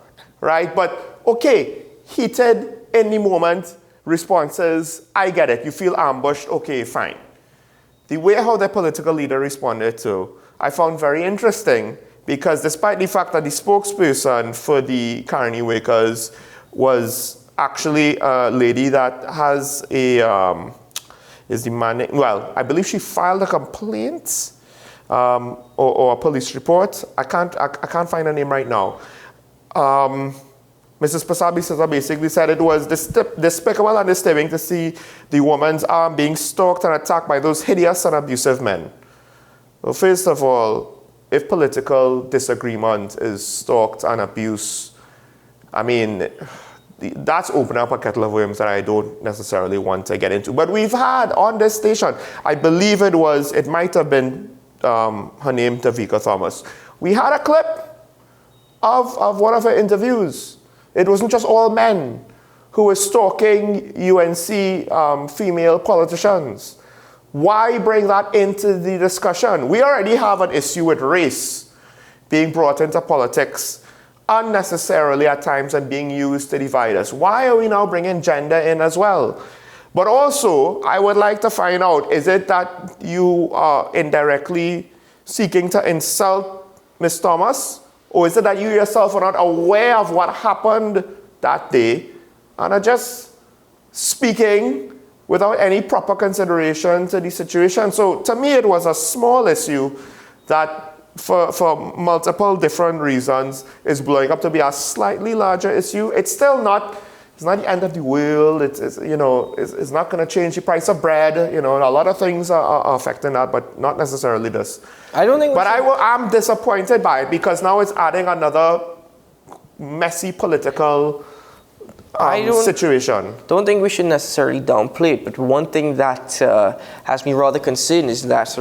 right? But okay, heated in the moment responses, I get it. You feel ambushed, okay, fine. The way how the political leader responded to, I found very interesting, because despite the fact that the spokesperson for the Carney Wakers was actually a lady that has a, is demanding, well, I believe she filed a complaint or a police report. I can't find her name right now. Mrs. Pasabi-Siza basically said it was despicable and disturbing to see the woman's arm being stalked and attacked by those hideous and abusive men. Well, first of all, if political disagreement is stalked and abuse, I mean, that's opening up a kettle of worms that I don't necessarily want to get into. But we've had on this station, I believe it might have been her name, Tavika Thomas. We had a clip of one of her interviews. It wasn't just all men who were stalking UNC female politicians. Why bring that into the discussion? We already have an issue with race being brought into politics unnecessarily at times and being used to divide us. Why are we now bringing gender in as well? But also, I would like to find out, is it that you are indirectly seeking to insult Ms. Thomas? Or is it that you yourself are not aware of what happened that day and are just speaking without any proper consideration to the situation? So to me, it was a small issue that for multiple different reasons is blowing up to be a slightly larger issue. It's still not, it's not the end of the world. It's not going to change the price of bread. You know, a lot of things are affecting that, but not necessarily this. I don't think. But I'm disappointed by it because now it's adding another messy political situation. Don't think we should necessarily downplay it. But one thing that has me rather concerned is that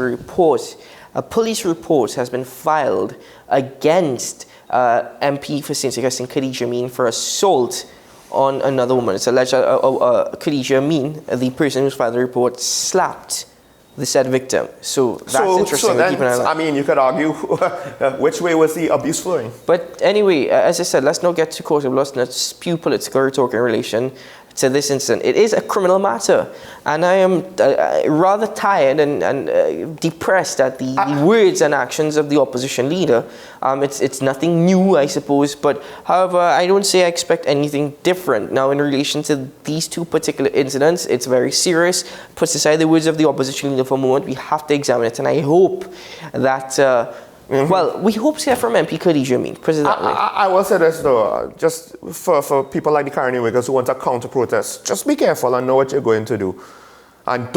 a police report has been filed against MP for St. Augustine, Khadija Amin, for assault on another woman. It's alleged Khadija Amin, the person who's filed the report, slapped the said victim. So that's interesting. So then, I mean, you could argue which way was the abuse flowing. But anyway, as I said, let's not get too caught up. Let's not spew political rhetoric in relation to this incident. It is a criminal matter, and I am rather tired and depressed at the words and actions of the opposition leader. It's nothing new, I suppose, but however, I don't say I expect anything different. Now, in relation to these two particular incidents, it's very serious. Put aside the words of the opposition leader for a moment, we have to examine it, and I hope that well, we hope to hear from MP Khadija Amin. Put it that way. I will say this though, just for people like the Carney Wakers who want to counter-protest, just be careful and know what you're going to do. And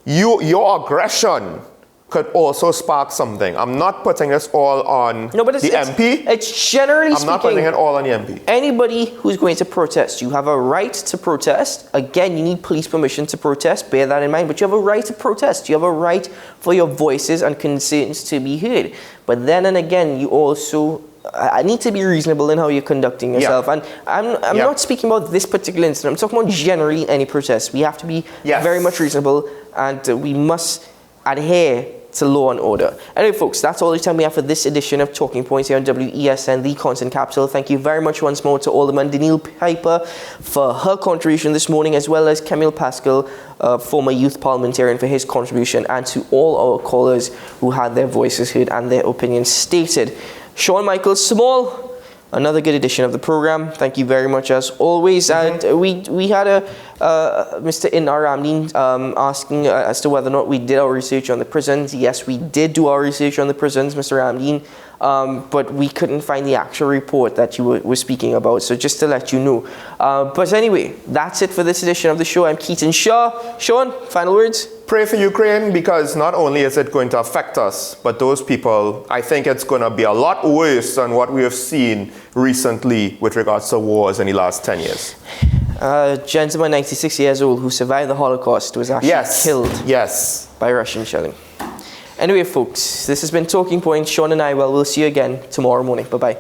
your aggression could also spark something. I'm not putting this all on the MP. It's generally speaking. I'm not putting it all on the MP. Anybody who's going to protest, you have a right to protest. Again, you need police permission to protest. Bear that in mind. But you have a right to protest. You have a right for your voices and concerns to be heard. But then and again, you also need to be reasonable in how you're conducting yourself. And I'm not speaking about this particular incident. I'm talking about generally any protest. We have to be very much reasonable, and we must adhere to law and order. Anyway, folks, that's all the time we have for this edition of Talking Points here on WESN, the content capital. Thank you very much once more to Alderman Danielle Piper for her contribution this morning, as well as Camille Pascal, former youth parliamentarian, for his contribution, and to all our callers who had their voices heard and their opinions stated. Sean Michael Small, another good edition of the program. Thank you very much as always. And we had Mr. Inar Ramdeen asking as to whether or not we did our research on the prisons. Yes, we did do our research on the prisons, Mr. Ramdeen, but we couldn't find the actual report that you were speaking about. So just to let you know. But anyway, that's it for this edition of the show. I'm Keaton Shaw. Sean, final words? Pray for Ukraine, because not only is it going to affect us, but those people, I think it's going to be a lot worse than what we have seen recently with regards to wars in the last 10 years. A gentleman, 96 years old, who survived the Holocaust, was actually killed by Russian shelling. Anyway, folks, this has been Talking Point. Sean and I, we'll see you again tomorrow morning. Bye-bye.